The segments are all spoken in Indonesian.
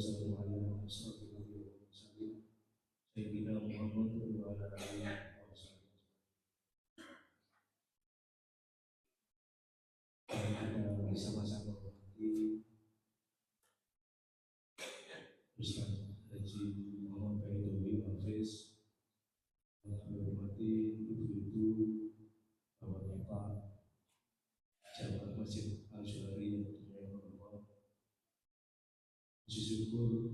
wassalamu ala asyrafil anbiya'i wal mursalin sayyidina Muhammad wa ala alihi wasallam. Kita bersama-sama menghormati Ustaz Haji Muhammad Baidowi Hafiz, menghormati ibu-ibu, bapak-bapak, jamaah Masjid Al-Zuhari yang dimuliakan Allah. Puji syukur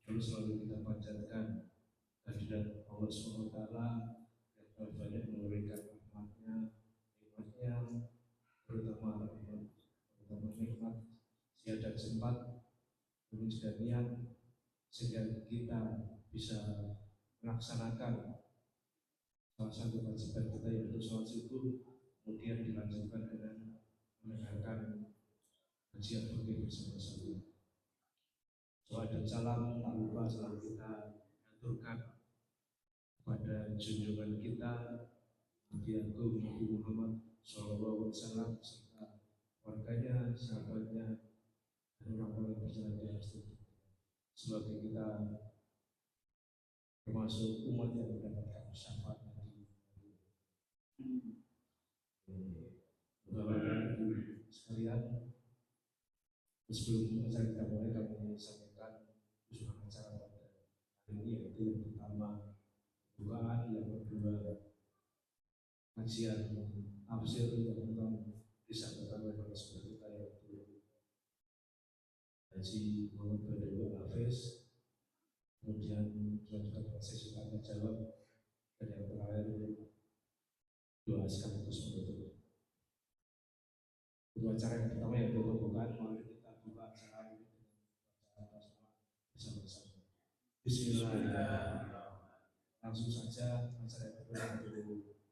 terus selalu kita panjatkan kehadirat Allah SWT yang banyak memberikan rahmatnya, nikmatnya, terutama nikmat sihat dan sempat, demi juga niat sehingga kita bisa melaksanakan salah satu kewajiban kita yaitu sholat subuh, kemudian dilanjutkan dengan mendengarkan kajian fikih bersama-sama. Doa dan salam tak lupa selalu kita aturkan kepada junjungan kita Nabi Agung Nabi Muhammad SAW serta warganya, sahabatnya, dan orang-orang yang berjalan di atas itu. Semoga kita termasuk umat yang mendapatkan syafaat Nabi. Bapak-bapak Ibu sekalian, sebelum acara kita mulai kami sampaikan usulan acara pada hari ini, yaitu yang pertama pembukaan, yang kedua kajian tafsir yang akan disampaikan oleh para saudara kita yaitu Haji Muhammad Baidowi Hafiz, kemudian dilanjutkan dengan sesi tanya jawab, dan yang terakhir doa sekaligus menutup. Untuk acara yang pertama yaitu pembukaan, mari kita buka acara ini dengan baca bersama-sama. Bismillahirrahmanirrahim. Langsung saja acara yang kedua yaitu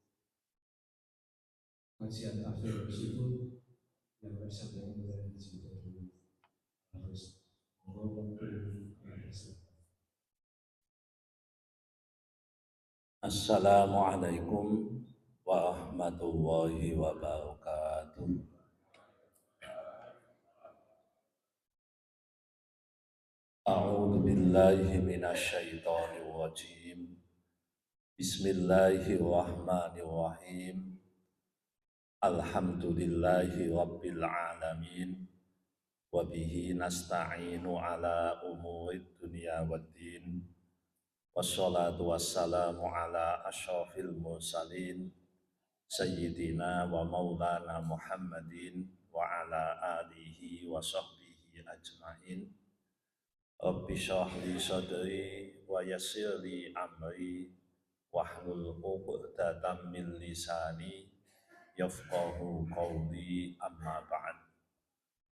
kajian tafsir tersebut yang disampaikan oleh Haji Baidowi Hafiz. Assalamualaikum warahmatullahi wabarakatuh. A'udzu billahi minasyaitonir rajim. Bismillahirrahmanirrahim. Alhamdulillahi rabbil alamin. Wa bihi nasta'inu ala umurid dunya waddin. Wassalatu wassalamu ala asyrafil mursalin Sayyidina wa maulana Muhammadin wa ala alihi wa sahbihi ajma'in. Rabbi syrah li sadri wa yassir li amri wahlul 'uqdatam min lisani yafqahu qawli, amma ba'd.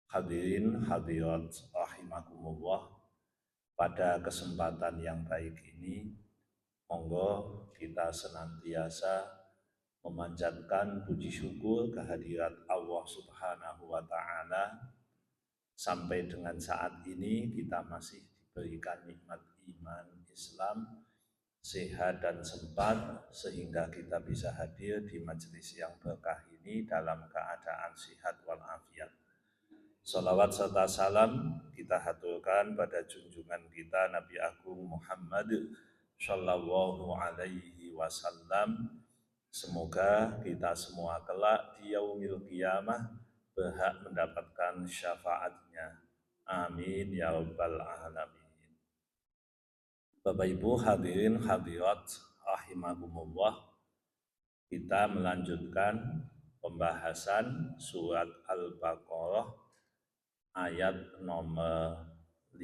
Hadirin hadirat rahimakumullah, pada kesempatan yang baik ini monggo kita senantiasa memanjatkan puji syukur kehadirat Allah Subhanahu wa Ta'ala. Sampai dengan saat ini kita masih diberikan nikmat iman Islam, sehat dan sempat, sehingga kita bisa hadir di majelis yang berkah ini dalam keadaan sehat walafiat. Salawat serta salam kita haturkan pada junjungan kita Nabi Agung Muhammad Sallallahu Alaihi Wasallam. Semoga kita semua kelak di yaumil qiyamah berhak mendapatkan syafaatnya. Amin ya rabbal alamin. Bapak Ibu hadirin hadirat rahimakumullah, kita melanjutkan pembahasan surat Al-Baqarah ayat nomor 5.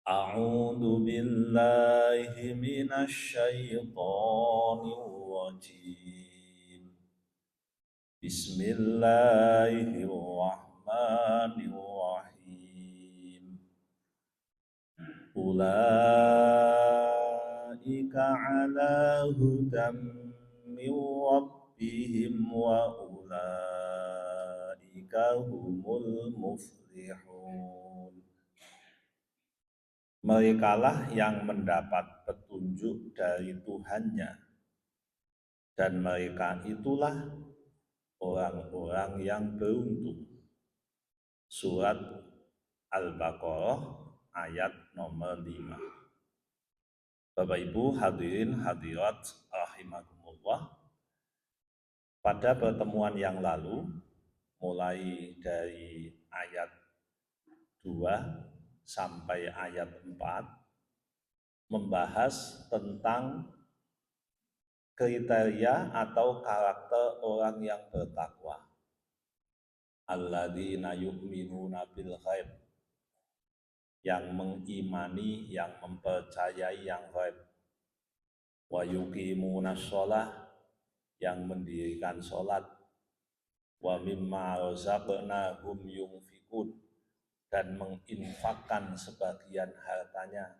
A'udzu billahi minasy syaithanir rajim. Bismillahirrahmanirrahim. Ulaika ala hudam min rabbihim wa ulaika humul muflihun. Merekalah yang mendapat petunjuk dari Tuhannya, dan mereka itulah orang-orang yang beruntung. surat Al-Baqarah ayat nomor 5. Bapak Ibu hadirin hadirat rahimakumullah. Pada pertemuan yang lalu, mulai dari ayat 2 sampai ayat 4, membahas tentang kriteria atau karakter orang yang bertakwa. Alladzina yu'minuna bil ghaib, yang mengimani, yang mempercayai yang ghaib. Wa yuqimunas shalah, yang mendirikan sholat. Wa mimma razaqnahum yunfikun, dan menginfakkan sebagian hartanya.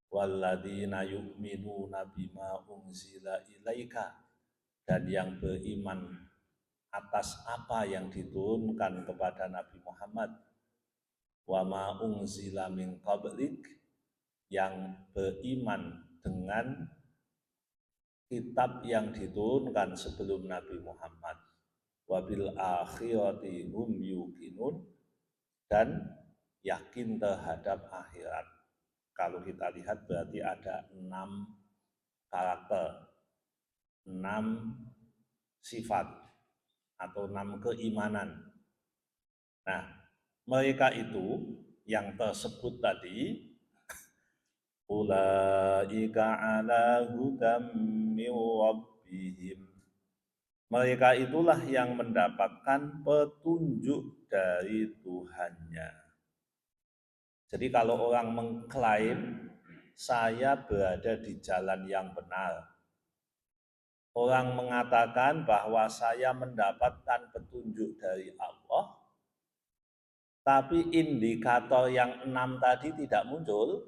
Walladzina yu'minuna bima unzila ilaika, dan yang beriman atas apa yang diturunkan kepada Nabi Muhammad. Wa ma unzila min qablik, yang beriman dengan kitab yang diturunkan sebelum Nabi Muhammad. Wa bil akhirati hum yuqinun, dan yakin terhadap akhirat. Kalau kita lihat berarti ada 6 karakter, 6 sifat atau 6 keimanan. Nah, mereka itu yang tersebut tadi, ulaika ala hudam min rabbihim, mereka itulah yang mendapatkan petunjuk dari Tuhannya. Jadi kalau orang mengklaim saya berada di jalan yang benar, orang mengatakan bahwa saya mendapatkan petunjuk dari Allah, tapi indikator yang 6 tadi tidak muncul,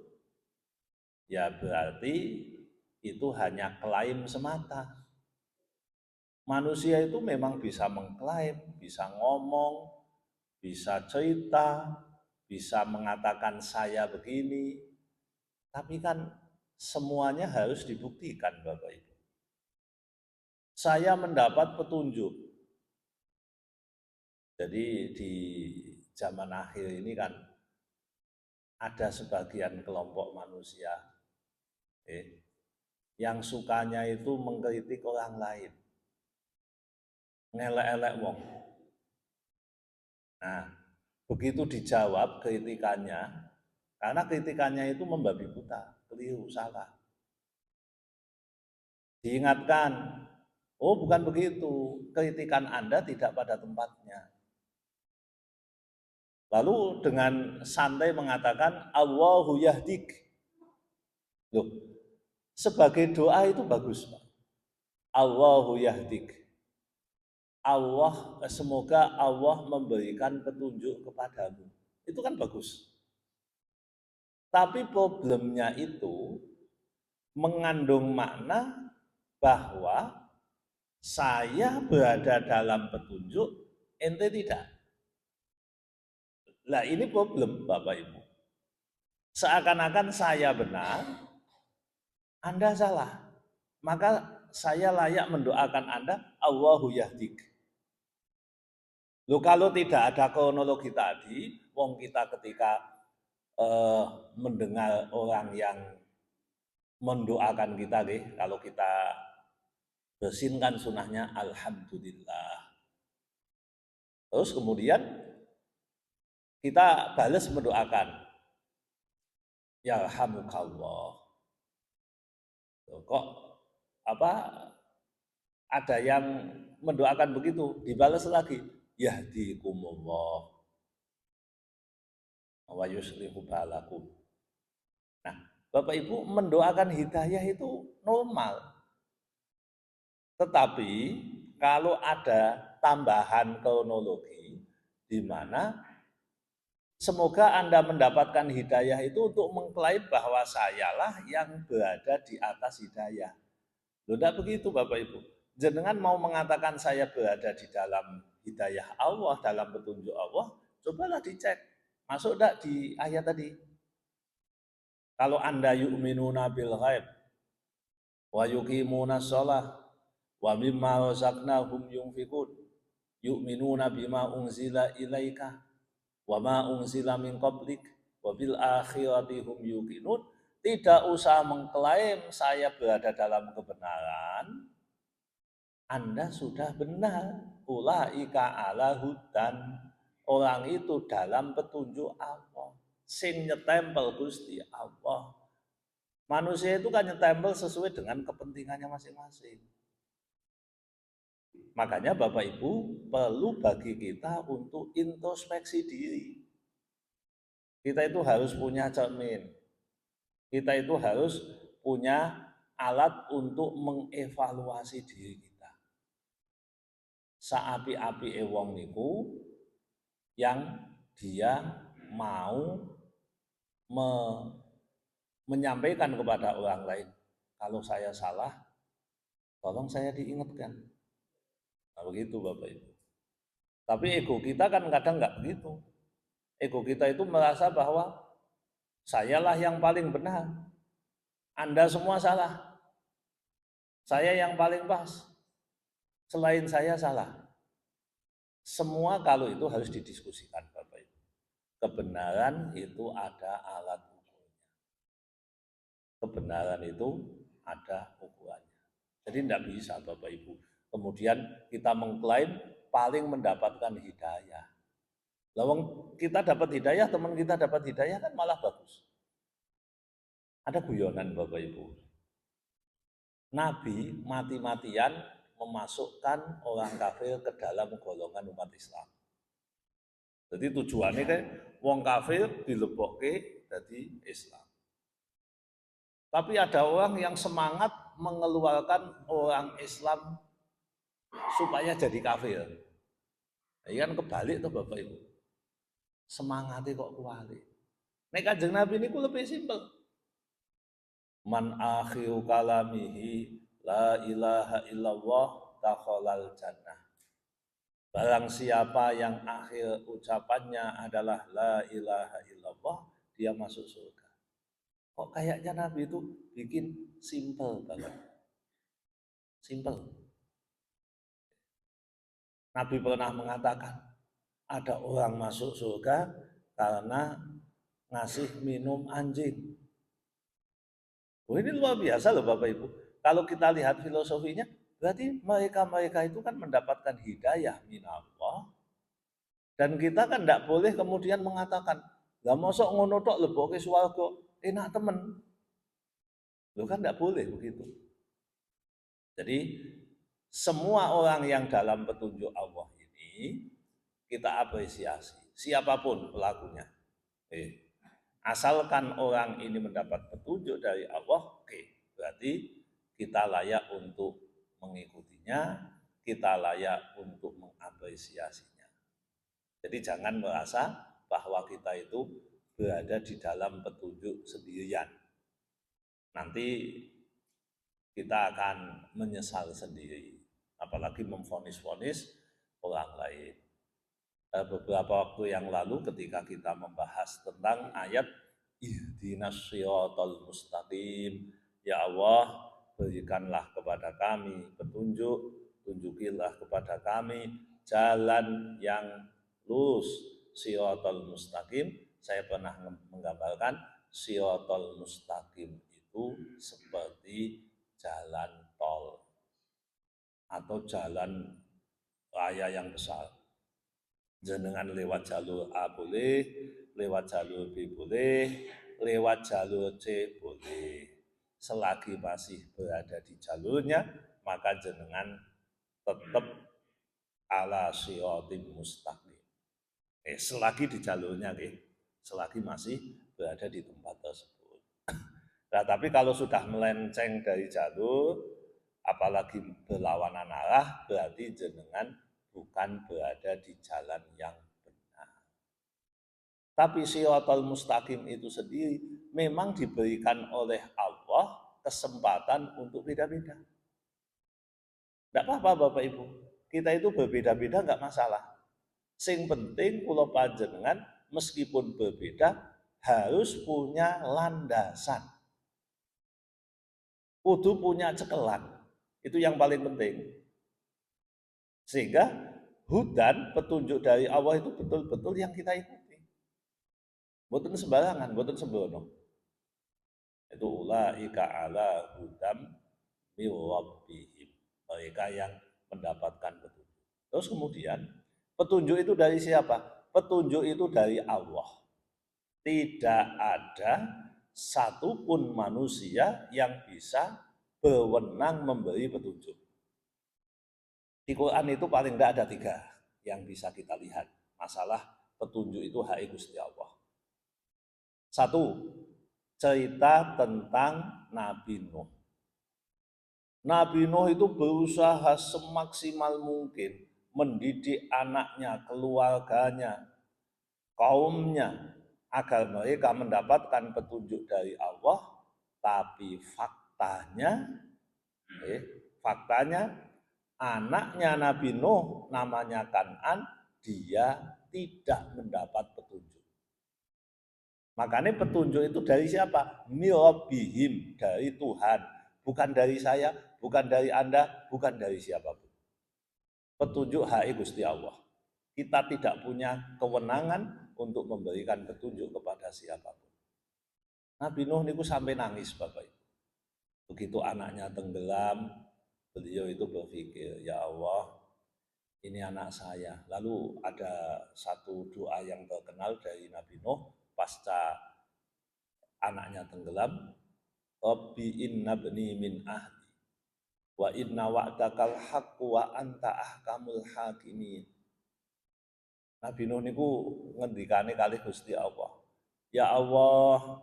ya berarti itu hanya klaim semata. Manusia itu memang bisa mengklaim, bisa ngomong, bisa cerita, bisa mengatakan saya begini, tapi kan semuanya harus dibuktikan, Bapak Ibu. Saya mendapat petunjuk. Jadi di zaman akhir ini kan ada sebagian kelompok manusia yang sukanya itu mengkritik orang lain, ngelek-elek wong. Nah, begitu dijawab kritikannya, karena kritikannya itu membabi buta, keliru, salah. Diingatkan, oh bukan begitu, kritikan Anda tidak pada tempatnya. Lalu dengan santai mengatakan Allahu yahdik. Loh, sebagai doa itu bagus, Pak. Allahu yahdik. Allah, semoga Allah memberikan petunjuk kepadamu. Itu kan bagus. Tapi problemnya itu mengandung makna bahwa saya berada dalam petunjuk, ente tidak. Nah ini problem, Bapak Ibu. Seakan-akan saya benar, Anda salah. Maka saya layak mendoakan Anda, Allahu yahdik. Loh, kalau tidak ada kronologi tadi, wong kita ketika mendengar orang yang mendoakan kita, kalau kita bersinkan sunahnya, alhamdulillah. Terus kemudian kita balas mendoakan, yarhamukallah. Kok ada yang mendoakan begitu, dibalas lagi, yahdikumullah wa yuslihu balakum. Nah, Bapak Ibu, mendoakan hidayah itu normal. Tetapi kalau ada tambahan kronologi di mana semoga Anda mendapatkan hidayah itu untuk mengklaim bahwa sayalah yang berada di atas hidayah. Loh, tidak begitu Bapak Ibu. Jenengan mau mengatakan saya berada di dalam hidayah Allah, dalam petunjuk Allah, cobalah dicek. Masuk tidak di ayat tadi? Kalau Anda yu'minuna bil ghaib wa yuqimuna shalah wa mimma razaqnahum yunfikun. yu'minuna bima unzila ilaika wa ma unzila min qablik wa bil akhirati hum yuqinun. Tidak usah mengklaim saya berada dalam kebenaran, Anda sudah benar. Ulaika ala hudan. Orang itu dalam petunjuk Allah. Sing nyetempel Gusti Allah. Manusia itu kan nyetempel sesuai dengan kepentingannya masing-masing. Makanya Bapak Ibu perlu bagi kita untuk introspeksi diri. Kita itu harus punya cermin. Kita itu harus punya alat untuk mengevaluasi diri kita. Saapi-api wong niku yang dia mau menyampaikan kepada orang lain, kalau saya salah, tolong saya diingatkan. Nah, begitu Bapak Ibu. Tapi ego kita kan kadang nggak begitu. Ego kita itu merasa bahwa sayalah yang paling benar, Anda semua salah, saya yang paling pas, selain saya salah. Semua kalau itu harus didiskusikan Bapak Ibu. Kebenaran itu ada alat ukurnya. Kebenaran itu ada ukurannya. Jadi tidak bisa Bapak Ibu. Kemudian kita mengklaim paling mendapatkan hidayah. Lawang kita dapat hidayah, teman kita dapat hidayah kan malah bagus. Ada guyonan Bapak Ibu. Nabi mati-matian memasukkan orang kafir ke dalam golongan umat Islam. Jadi tujuannya kan wong kafir dilebokke jadi Islam. Tapi ada orang yang semangat mengeluarkan orang Islam supaya jadi kafir. Ini kan kebalik tuh Bapak Ibu. Semangatnya kok kebalik. Nek Kanjeng Nabi ini lebih simpel. Man akhiru kalamihi la ilaha illallah dakhalal jannah. Barang siapa yang akhir ucapannya adalah la ilaha illallah, dia masuk surga. Kok kayaknya Nabi itu bikin simpel banget. Simpel. Nabi pernah mengatakan, ada orang masuk surga karena ngasih minum anjing. Oh, ini luar biasa loh Bapak Ibu. Kalau kita lihat filosofinya, berarti mereka itu kan mendapatkan hidayah minallah. Dan kita kan tidak boleh kemudian mengatakan, lah mosok ngono tok leboke swarga, enak temen. Loh kan tidak boleh begitu. Jadi semua orang yang dalam petunjuk Allah ini kita apresiasi, siapapun pelakunya. Asalkan orang ini mendapat petunjuk dari Allah, berarti kita layak untuk mengikutinya, kita layak untuk mengapresiasinya. Jadi jangan merasa bahwa kita itu berada di dalam petunjuk sendirian. Nanti kita akan menyesal sendiri, apalagi memvonis-vonis orang lain. Beberapa waktu yang lalu ketika kita membahas tentang ayat ihdinas siratal mustaqim, ya Allah berikanlah kepada kami petunjuk, tunjukilah kepada kami jalan yang lurus, siratal mustaqim. Saya pernah menggambarkan siratal mustaqim itu seperti jalan tol atau jalan raya yang besar. Jenengan lewat jalur A boleh, lewat jalur B boleh, lewat jalur C boleh. Selagi masih berada di jalurnya, maka jenengan tetap ala siratim mustaqim. Selagi di jalurnya, selagi masih berada di tempat tersebut. Nah, tapi kalau sudah melenceng dari jalur, apalagi berlawanan arah, berarti jenengan bukan berada di jalan yang benar. Tapi siratal mustaqim itu sendiri memang diberikan oleh Allah kesempatan untuk beda-beda. Tidak apa-apa Bapak Ibu, kita itu berbeda-beda nggak masalah. Sing penting kula panjenengan meskipun berbeda harus punya landasan. Kudu punya cekelan. Itu yang paling penting. Sehingga hudan, petunjuk dari Allah itu betul-betul yang kita ikuti. Boten sembarangan, boten sembrono. Itu ulaika ala hudam min rabbihim. Mereka yang mendapatkan petunjuk. Terus kemudian, petunjuk itu dari siapa? Petunjuk itu dari Allah. Tidak ada satupun manusia yang bisa berwenang memberi petunjuk. Di Quran itu paling tidak ada 3 yang bisa kita lihat. Masalah petunjuk itu hak Gusti Allah. 1, cerita tentang Nabi Nuh. Nabi Nuh itu berusaha semaksimal mungkin mendidik anaknya, keluarganya, kaumnya, agar mereka mendapatkan petunjuk dari Allah, tapi faktanya anaknya Nabi Nuh namanya Kan'an, dia tidak mendapat petunjuk. Makanya petunjuk itu dari siapa? Mirobihim, dari Tuhan. Bukan dari saya, bukan dari Anda, bukan dari siapapun. Petunjuk hak Gusti Allah. Kita tidak punya kewenangan untuk memberikan petunjuk kepada siapapun. Nabi Nuh niku sampai nangis Bapak Ibu. Begitu anaknya tenggelam, beliau itu berpikir, ya Allah, ini anak saya. Lalu ada satu doa yang terkenal dari Nabi Nuh pasca anaknya tenggelam, Rabbi inna bni min ahli wa inna wa'dakal haqqu wa anta ahkamul hakimin. Nabi Nuh niku ngendikane kali Gusti Allah, ya Allah,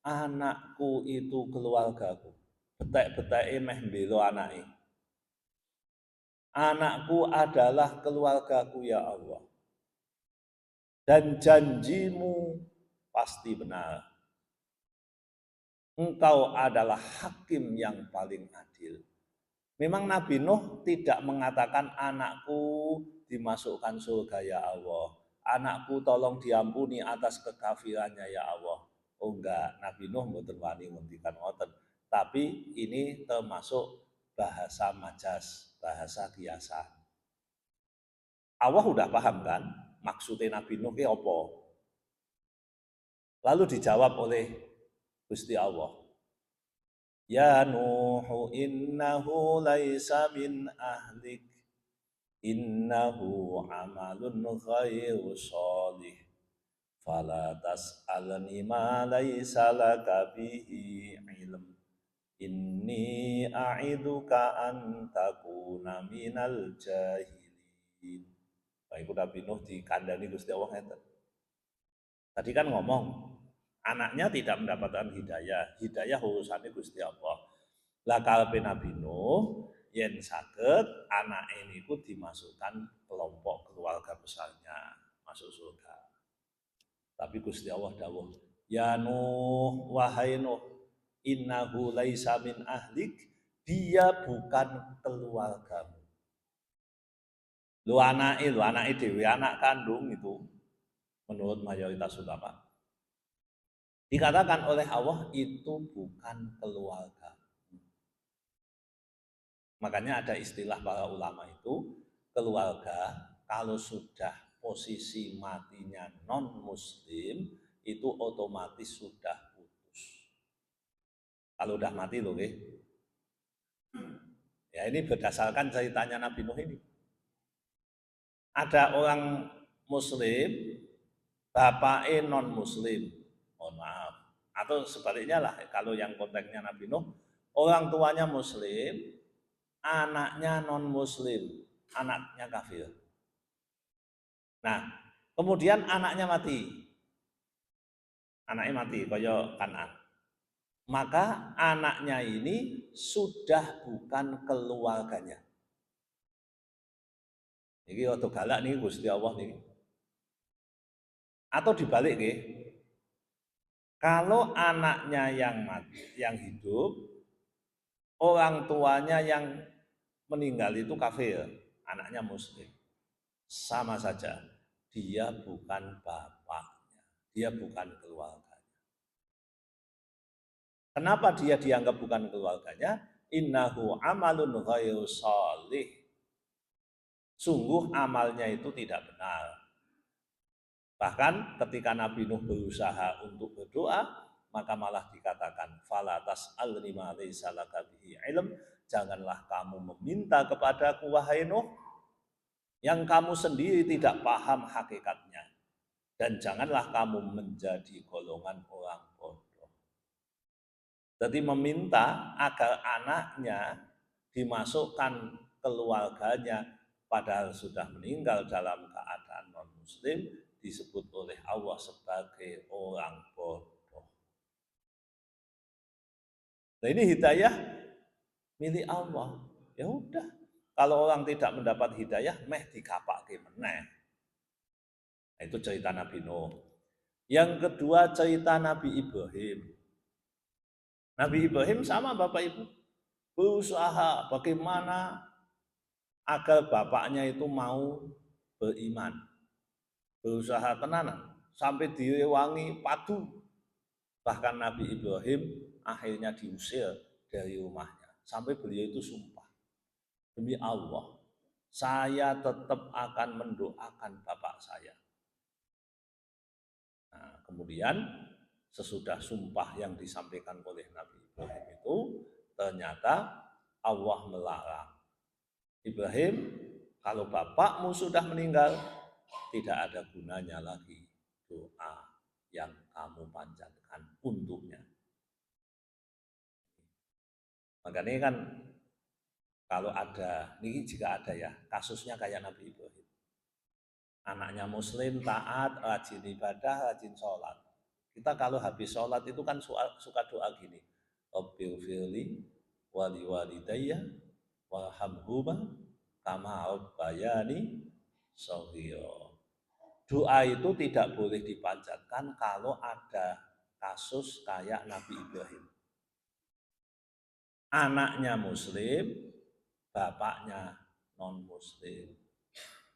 anakku itu keluargaku, betek-beteke meh mbelo anake. Anakku adalah keluargaku ya Allah. Dan janjimu pasti benar. Engkau adalah hakim yang paling adil. Memang Nabi Nuh tidak mengatakan anakku dimasukkan surga ya Allah. Anakku tolong diampuni atas kekafirannya ya Allah. Oh enggak, Nabi Nuh mboten wani ngendikan ngoten. Tapi ini termasuk bahasa majas, bahasa kiasan. Allah udah paham kan maksudnya Nabi Nuh ki apa? Lalu dijawab oleh Gusti Allah. Ya Nuh innahu laisa min ahlik innahu amalun ghairu shalih fala tas'alni ma laisa laka bihi ilm inni a'iduka an takuna minal jahilin. Baik Nabi Nuh dikandani Gusti Allah ngeten. Tadi kan ngomong anaknya tidak mendapatkan hidayah. Hidayah urusannya Gusti Allah. Lah kalbe Nabi Nuh yen saged anak ini ku dimasukkan kelompok keluarga besarnya masuk surga. Tapi Gusti Allah dawuh, ya Nuh, wahai Nuh, innahu laisa min ahlik, dia bukan keluargamu. Lu anake dhewe, anak kandung itu menurut mayoritas ulama. Dikatakan oleh Allah itu bukan keluarga. Makanya ada istilah para ulama itu, keluarga kalau sudah posisi matinya non-muslim, itu otomatis sudah putus. Kalau udah mati loh, ya ini berdasarkan ceritanya Nabi Nuh ini. Ada orang muslim, bapaknya non-muslim, mohon maaf. Atau sebaliknya lah, kalau yang konteksnya Nabi Nuh, orang tuanya muslim, anaknya non-muslim, anaknya kafir. Nah, kemudian anaknya mati. Anaknya mati, kaya Kan'an. Maka anaknya ini sudah bukan keluarganya. Ini waktu galak nih Gusti Allah nih. Atau dibalik nih. Kalau anaknya yang mati, yang hidup, orang tuanya yang meninggal itu kafir, anaknya muslim. Sama saja, dia bukan bapaknya, dia bukan keluarganya. Kenapa dia dianggap bukan keluarganya? Innahu amalun ghairu shalih. sungguh amalnya itu tidak benar. Bahkan ketika Nabi Nuh berusaha untuk berdoa, maka malah dikatakan fala tas'alni ma laysa laka bihi ilm, janganlah kamu meminta kepadaku wahai Nuh yang kamu sendiri tidak paham hakikatnya, dan janganlah kamu menjadi golongan orang bodoh. Jadi meminta agar anaknya dimasukkan keluarganya padahal sudah meninggal dalam keadaan non muslim disebut oleh Allah sebagai orang bodoh. Nah ini hidayah milik Allah. Ya udah, kalau orang tidak mendapat hidayah, meh dikapake meneh. Nah, itu cerita Nabi Nuh. Yang kedua cerita Nabi Ibrahim. Nabi Ibrahim sama Bapak Ibu berusaha bagaimana agar bapaknya itu mau beriman. Berusaha tenanan sampai direwangi padu. Bahkan Nabi Ibrahim akhirnya diusir dari rumahnya sampai beliau itu sumpah, demi Allah saya tetap akan mendoakan bapak saya. Nah, kemudian sesudah sumpah yang disampaikan oleh Nabi Ibrahim itu ternyata Allah melarang, Ibrahim, kalau bapakmu sudah meninggal tidak ada gunanya lagi doa yang kamu panjatkan untuknya. Makanya kan kalau ada, ini jika ada ya, kasusnya kayak Nabi Ibrahim. Anaknya muslim, taat, rajin ibadah, rajin sholat. Kita kalau habis sholat itu kan suka doa gini. Rabbil firli wali walidayya warhamhuma kama rabbayani shaghira. Doa itu tidak boleh dipanjatkan kalau ada kasus kayak Nabi Ibrahim. Anaknya muslim, bapaknya non-muslim.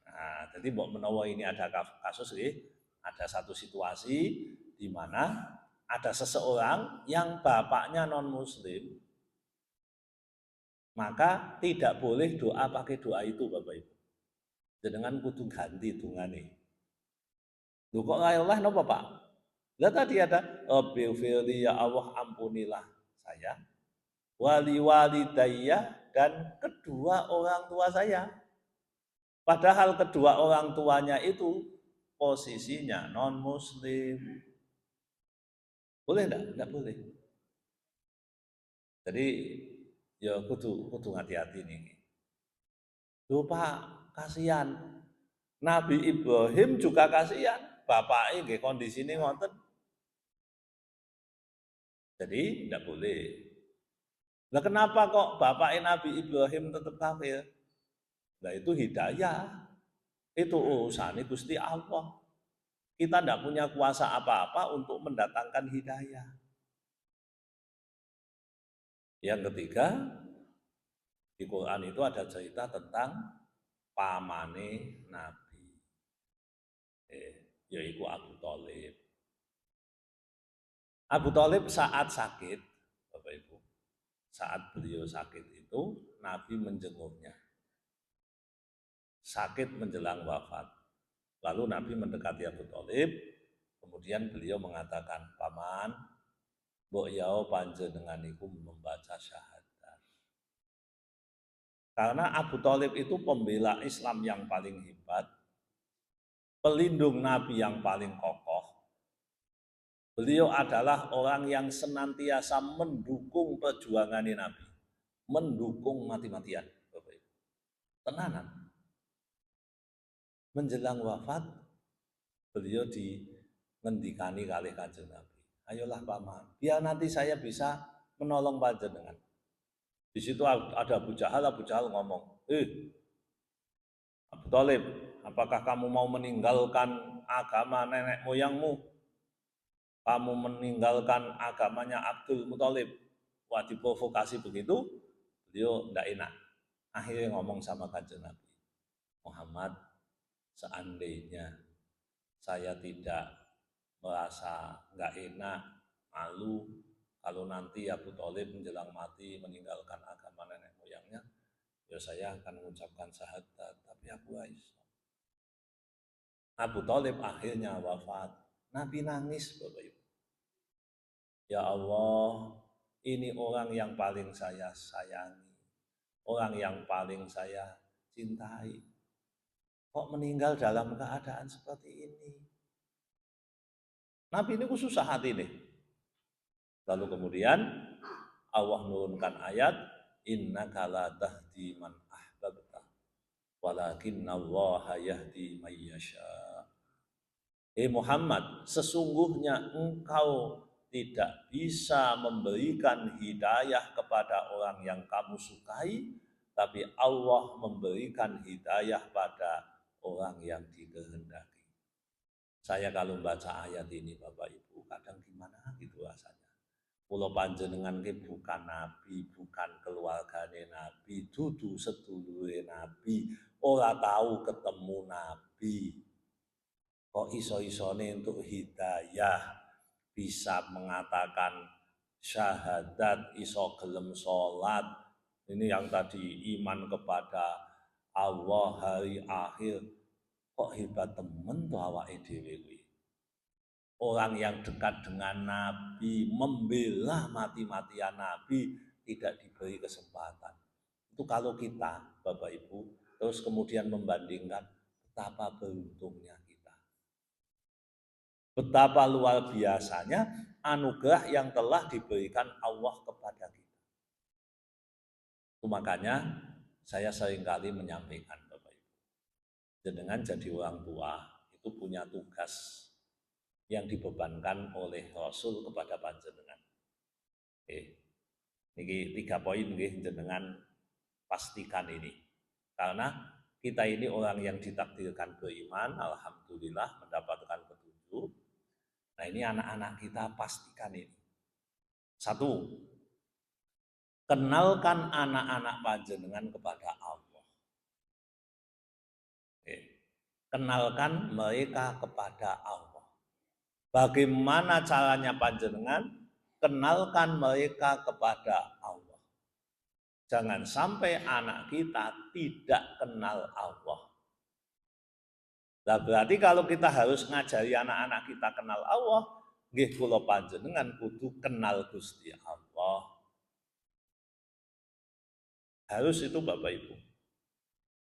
Nah, jadi mbok menawa ini ada kasus ada satu situasi di mana ada seseorang yang bapaknya non-muslim, maka tidak boleh doa pakai doa itu Bapak Ibu. Jenengan kudu ganti dungane. Lho kok ora oleh napa Pak? Lah tadi ada Rabbil firli ya Allah ampunilah saya, wali walidayya dan kedua orang tua saya. Padahal kedua orang tuanya itu posisinya non muslim. Boleh enggak? Enggak boleh. Jadi ya kudu hati-hati nih. Loh Pak, kasihan. Nabi Ibrahim juga kasihan. Bapaknya nggih kondisine ngoten. Jadi enggak boleh. Lah kenapa kok bapaknya Nabi Ibrahim tetap kafir? Nah itu hidayah. Itu urusan Gusti Allah. Kita tidak punya kuasa apa-apa untuk mendatangkan hidayah. Yang ketiga, di Quran itu ada cerita tentang pamane Nabi, yaitu Abu Thalib. Abu Thalib saat sakit, Bapak Ibu, saat beliau sakit itu Nabi menjenguknya. Sakit menjelang wafat. Lalu Nabi mendekati Abu Thalib, kemudian beliau mengatakan, "Paman, mbok yao panjenenganiku membaca syahadat." Karena Abu Thalib itu pembela Islam yang paling hebat, pelindung Nabi yang paling kokoh. Beliau adalah orang yang senantiasa mendukung perjuangan Nabi, mendukung mati-matian, Bapak Ibu. Tenanan. Menjelang wafat, beliau ngendikani kalih Kanjeng Nabi. Ayolah paman, biar nanti saya bisa menolong panjenengan. Di situ ada Abu Jahal ngomong, Abu Thalib, apakah kamu mau meninggalkan agama nenek moyangmu? Kamu meninggalkan agamanya Abdul Muthalib. Wah, diprovokasi begitu, beliau tidak enak. Akhirnya ngomong sama Kanjeng Nabi, Muhammad, seandainya saya tidak merasa nggak enak, malu, kalau nanti Abu Thalib menjelang mati meninggalkan agama nenek moyangnya, ya saya akan mengucapkan syahadat. Tapi tapi aku iso. Abu Thalib akhirnya wafat. Nabi nangis, Bapak Ibu. Ya Allah, ini orang yang paling saya sayangi, orang yang paling saya cintai. Kok meninggal dalam keadaan seperti ini? Nabi ini susah hati nih. Lalu kemudian Allah menurunkan ayat, innaka la tahdi man ahbabta walakinallaha yahdi may yasha. Muhammad, sesungguhnya engkau tidak bisa memberikan hidayah kepada orang yang kamu sukai, tapi Allah memberikan hidayah pada orang yang dikehendaki. Saya kalau baca ayat ini Bapak Ibu, kadang gimana gitu rasanya. Kula panjenengan ki bukan nabi, bukan keluargane nabi, dudu sedulure nabi, ora tahu ketemu nabi. Kok iso-isone untuk hidayah bisa mengatakan syahadat, iso gelem salat. Ini yang tadi iman kepada Allah hari akhir. Kok hebat temen tuh awake dhewe kuwi. Orang yang dekat dengan Nabi, membela mati-matian Nabi, tidak diberi kesempatan. Itu kalau kita, Bapak Ibu, terus kemudian membandingkan betapa beruntungnya kita. Betapa luar biasanya anugerah yang telah diberikan Allah kepada kita. Itu makanya saya seringkali menyampaikan, Bapak Ibu, jenengan jadi orang tua itu punya tugas yang dibebankan oleh Rasul kepada panjenengan. Ini 3 poin nggih jenengan pastikan ini. Karena kita ini orang yang ditakdirkan beriman, alhamdulillah mendapatkan petunjuk. Nah, ini anak-anak kita pastikan ini. 1, kenalkan anak-anak panjenengan kepada Allah. Kenalkan mereka kepada Allah. Bagaimana caranya panjenengan? Kenalkan mereka kepada Allah. Jangan sampai anak kita tidak kenal Allah. Nah, berarti kalau kita harus ngajari anak-anak kita kenal Allah, nggih kula panjenengan kudu kenal Gusti Allah. Harus itu Bapak Ibu.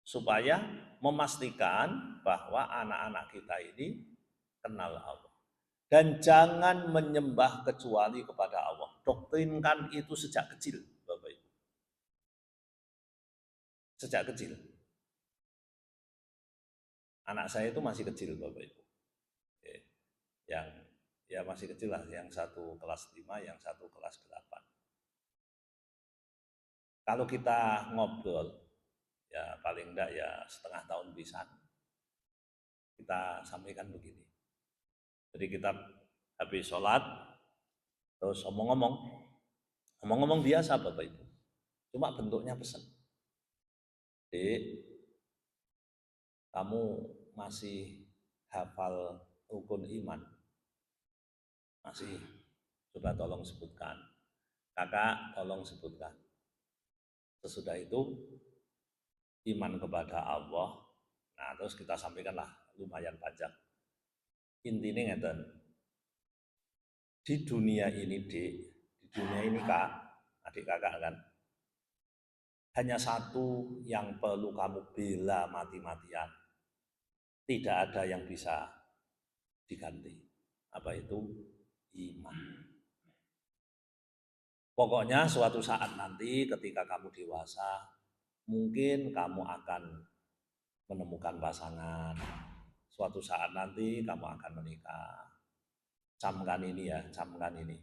Supaya memastikan bahwa anak-anak kita ini kenal Allah. Dan jangan menyembah kecuali kepada Allah. Doktrinkan itu sejak kecil, Bapak Ibu. Sejak kecil. Anak saya itu masih kecil, Bapak Ibu. Yang ya masih kecil lah, yang satu kelas 5, yang satu kelas 8. Kalau kita ngobrol, ya paling enggak ya setengah tahun bisa, kita sampaikan begini. Jadi kita habis sholat, terus omong-omong biasa Bapak Ibu. Cuma bentuknya pesan. Dek, kamu masih hafal rukun iman? Masih? Coba tolong sebutkan. Kakak tolong sebutkan. Sesudah itu, iman kepada Allah. Nah, terus kita sampaikanlah lumayan panjang. Intinya ngeten. Di dunia ini, Dek, di dunia ini Kak, adik kakak kan, hanya satu yang perlu kamu bela mati-matian. Tidak ada yang bisa diganti. Apa itu? Iman. Pokoknya suatu saat nanti ketika kamu dewasa, mungkin kamu akan menemukan pasangan. Suatu saat nanti kamu akan menikah. Camkan ini ya, camkan ini.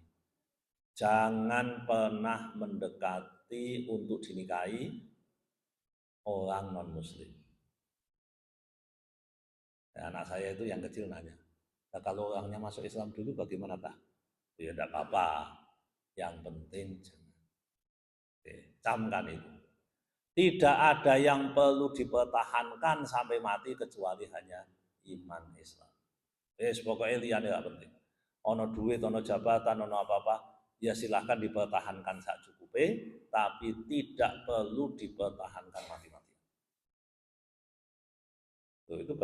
Jangan pernah mendekati untuk dinikahi orang non-muslim. Ya, anak saya itu yang kecil nanya, nah, kalau orangnya masuk Islam dulu bagaimana tak? Ya tidak apa-apa, yang penting jangan. Camkan itu. Tidak ada yang perlu dipertahankan sampai mati kecuali hanya iman Islam. Pokoknya liane gak penting. Ono duit, ono jabatan, ono apa-apa, ya silahkan dipertahankan sak cukupe, tapi tidak perlu dipertahankan mati-matian. Itu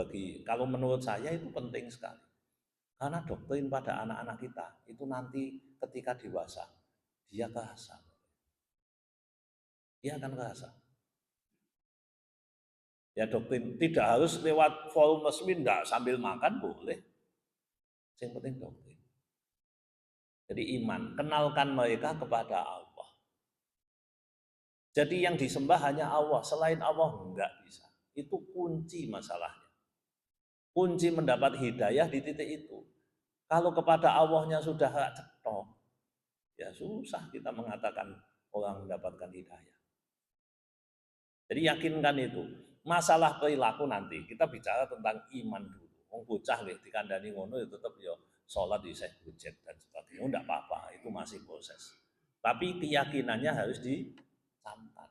kalau menurut saya itu penting sekali. Karena doktrin pada anak-anak kita itu nanti ketika dewasa dia kerasa. Dia akan kerasa. Ya doktrin tidak harus lewat volume resmi, enggak, sambil makan boleh. Yang penting doktrin. Jadi iman, kenalkan mereka kepada Allah. Jadi yang disembah hanya Allah, selain Allah enggak bisa. Itu kunci masalahnya. Kunci mendapat hidayah di titik itu. Kalau kepada Allahnya sudah cetok, ya susah kita mengatakan orang mendapatkan hidayah. Jadi yakinkan itu. Masalah perilaku nanti kita bicara tentang iman dulu. Wong bocah nggih dikandani ngono ya tetep ya salat isih gojek dan sebagainya. Enggak apa-apa, itu masih proses. Tapi keyakinannya harus dicamkan.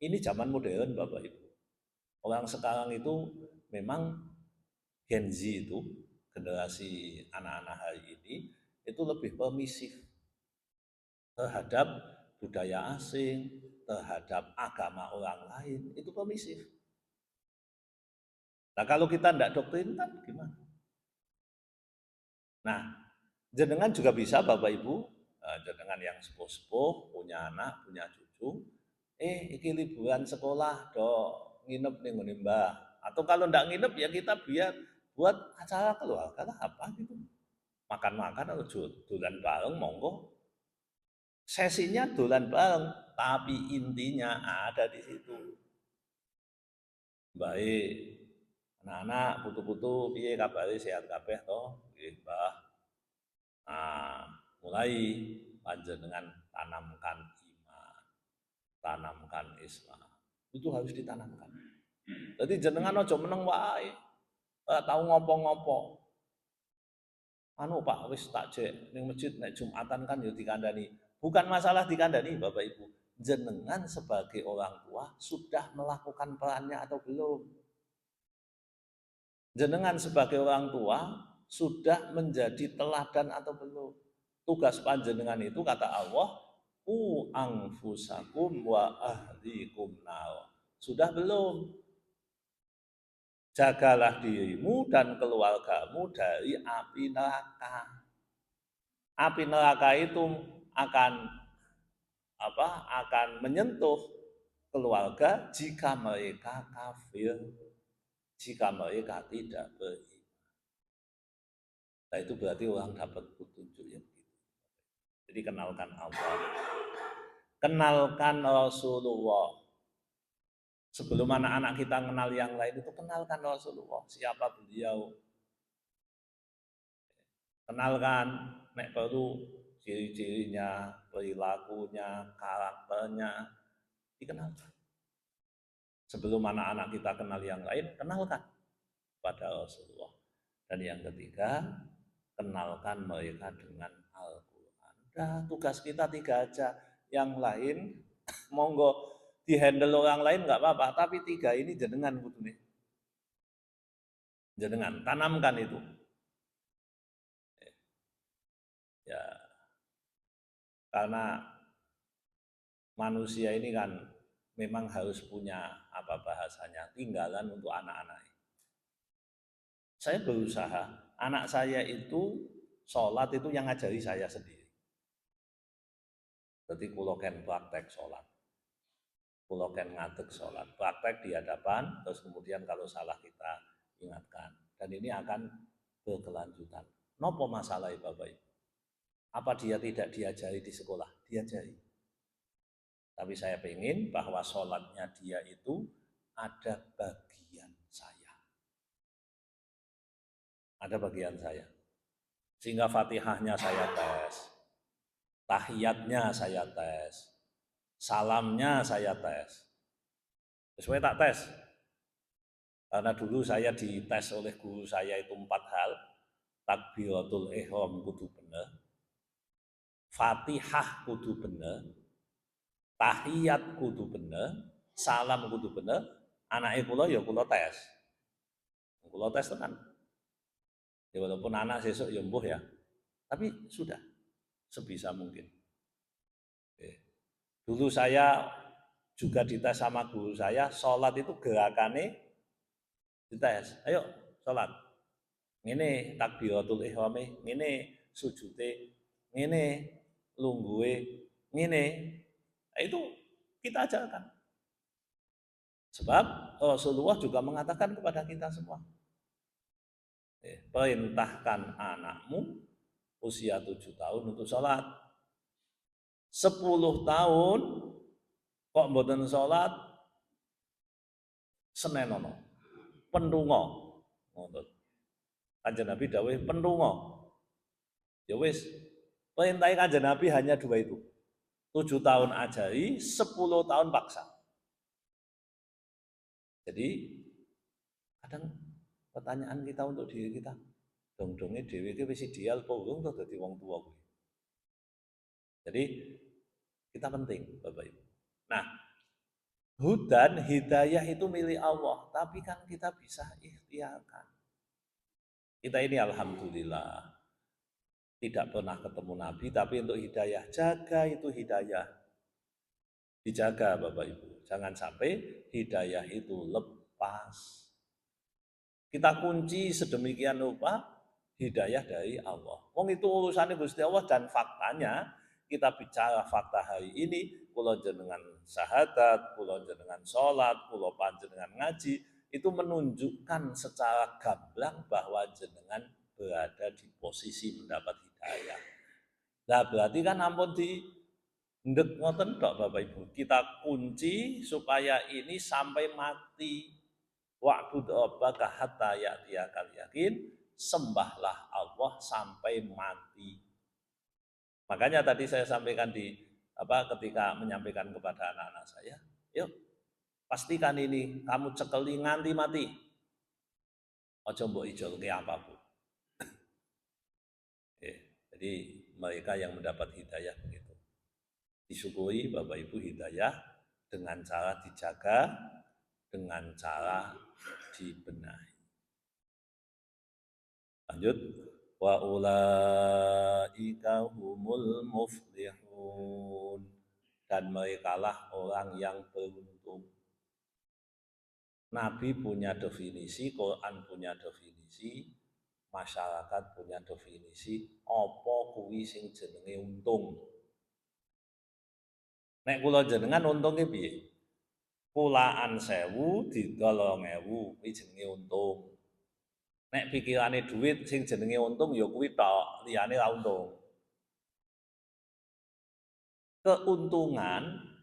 Ini zaman modern Bapak Ibu. Orang sekarang itu memang Gen Z itu, generasi anak-anak hari ini itu lebih permisif terhadap budaya asing, terhadap agama orang lain, itu permisif. Nah kalau kita tidak doktrin kan gimana? Nah jenengan juga bisa Bapak Ibu, jenengan yang sepuh-sepuh, punya anak, punya cucu, iki liburan sekolah do nginep nih ngene Mbah. Atau kalau ndak nginep ya kita buat acara keluarga lah apa gitu. Makan-makan atau dolan bareng monggo. Sesinya dolan bareng, tapi intinya ada di situ. Baik, anak-anak putu-putu piye kabare sehat kabeh to? Nggih, Mbah. Nah, mulai panjenengan tanamkan iman, tanamkan Islam. Itu harus ditanamkan. Jadi jenengan aja meneng wae. Tahu ngopo-ngopo. Anu Pak, wis tak jek ning masjid nek Jumatan kan ya dikandani. Bukan masalah dikandani Bapak Ibu. Jenengan sebagai orang tua sudah melakukan perannya atau belum? Jenengan sebagai orang tua sudah menjadi teladan atau belum? Tugas panjenengan itu kata Allah, anfusakum wa ahlikum nar. Sudah belum? Jagalah dirimu dan keluargamu dari api neraka. Api neraka itu akan menyentuh keluarga jika mereka kafir, jika mereka tidak beriman. Nah itu berarti orang dapat petunjuk yang begitu. Jadi kenalkan Allah, kenalkan Rasulullah. Sebelum anak-anak kita kenal yang lain itu kenalkan Rasulullah, siapa beliau. Kenalkan, nek perlu ciri-cirinya, perilakunya, karakternya, dikenalkan. Sebelum anak-anak kita kenal yang lain, kenalkan pada Rasulullah. Dan yang ketiga, kenalkan mereka dengan Al-Quran. Nah, tugas kita 3 aja. Yang lain, monggo dihandle orang lain nggak apa-apa, tapi 3 ini jenengan kudune. Jenengan tanamkan itu. Ya, karena manusia ini kan memang harus punya apa bahasanya, tinggalan untuk anak-anak. Saya berusaha, anak saya itu sholat itu yang ngajari saya sendiri. Jadi kulo ken praktek sholat, kulo ken ngadeg sholat, praktek di hadapan, terus kemudian kalau salah kita ingatkan. Dan ini akan berkelanjutan. Nopo masalah Bapak Ibu? Apa dia tidak diajari di sekolah? Diajari. Tapi saya ingin bahwa sholatnya dia itu ada bagian saya. Ada bagian saya. Sehingga Fatihahnya saya tes. Tahiyatnya saya tes. Salamnya saya tes. Sesuai tak tes. Karena dulu saya dites oleh guru saya itu 4 hal. Takbiratul ihram kudu bener. Fatihah kudu bener. Tahiyat kudu bener. Salam kudu bener. Anake kula ya kula tes. Kula tes tenan. Ya walaupun anak sesuk ya mbuh ya. Tapi sudah sebisa mungkin. Oke. Dulu saya juga dites sama guru saya, sholat itu gerakannya dites, ayo sholat. Ngene takbiratul ihrame, ngene sujute, ngene lungguhe, ngene. Nah, itu kita ajarkan. Sebab Rasulullah juga mengatakan kepada kita semua, perintahkan anakmu usia 7 tahun untuk sholat. 10 tahun kok mboten sholat, senenono, pendungo. Ngoten. Kanjeng Nabi dawuh pendungo. Ya wis, perintah Kanjeng Nabi hanya 2 itu. 7 tahun ajari, 10 tahun paksa. Jadi kadang pertanyaan kita untuk diri kita, dong-donge dhewe iki wis ideal apa urung to dadi wong tuwa kuwi. Jadi kita penting Bapak Ibu. Nah, hudan hidayah itu milik Allah, tapi kan kita bisa ikhtiarkan. Kita ini alhamdulillah tidak pernah ketemu Nabi, tapi untuk hidayah, jaga itu hidayah. Dijaga Bapak Ibu, jangan sampai hidayah itu lepas. Kita kunci sedemikian rupa hidayah dari Allah. Wong itu urusannya Gusti Allah, dan faktanya kita bicara fakta hari ini, kula jenengan syahadat, kula jenengan sholat, kula panjenengan ngaji, itu menunjukkan secara gamblang bahwa jenengan berada di posisi mendapat hidayah. Nah, berarti kan ampun di ndek ngoten tok Bapak Ibu. Kita kunci supaya ini sampai mati. Wa'bud rabbaka hatta ya'tiyakal yakin, sembahlah Allah sampai mati. Makanya tadi saya sampaikan ketika menyampaikan kepada anak-anak saya, yuk pastikan ini kamu cekeli nganti mati. Ojo mbok ijolke apapun. Jadi mereka yang mendapat hidayah begitu. Disyukuri Bapak Ibu hidayah dengan cara dijaga, dengan cara dibenahi. Lanjut, wa ulaika humul muflihun, dan merekalah orang yang beruntung. Nabi punya definisi, Quran punya definisi, masyarakat punya definisi, apa kuwi sing jenenge untung. Nek kula jenengan untunge piye? Kulaan 1000 didol 2000, kuwi jenenge untung. Nek pikirane duit sing jenenge untung ya kuwi tok, liyane ra untung. Keuntungan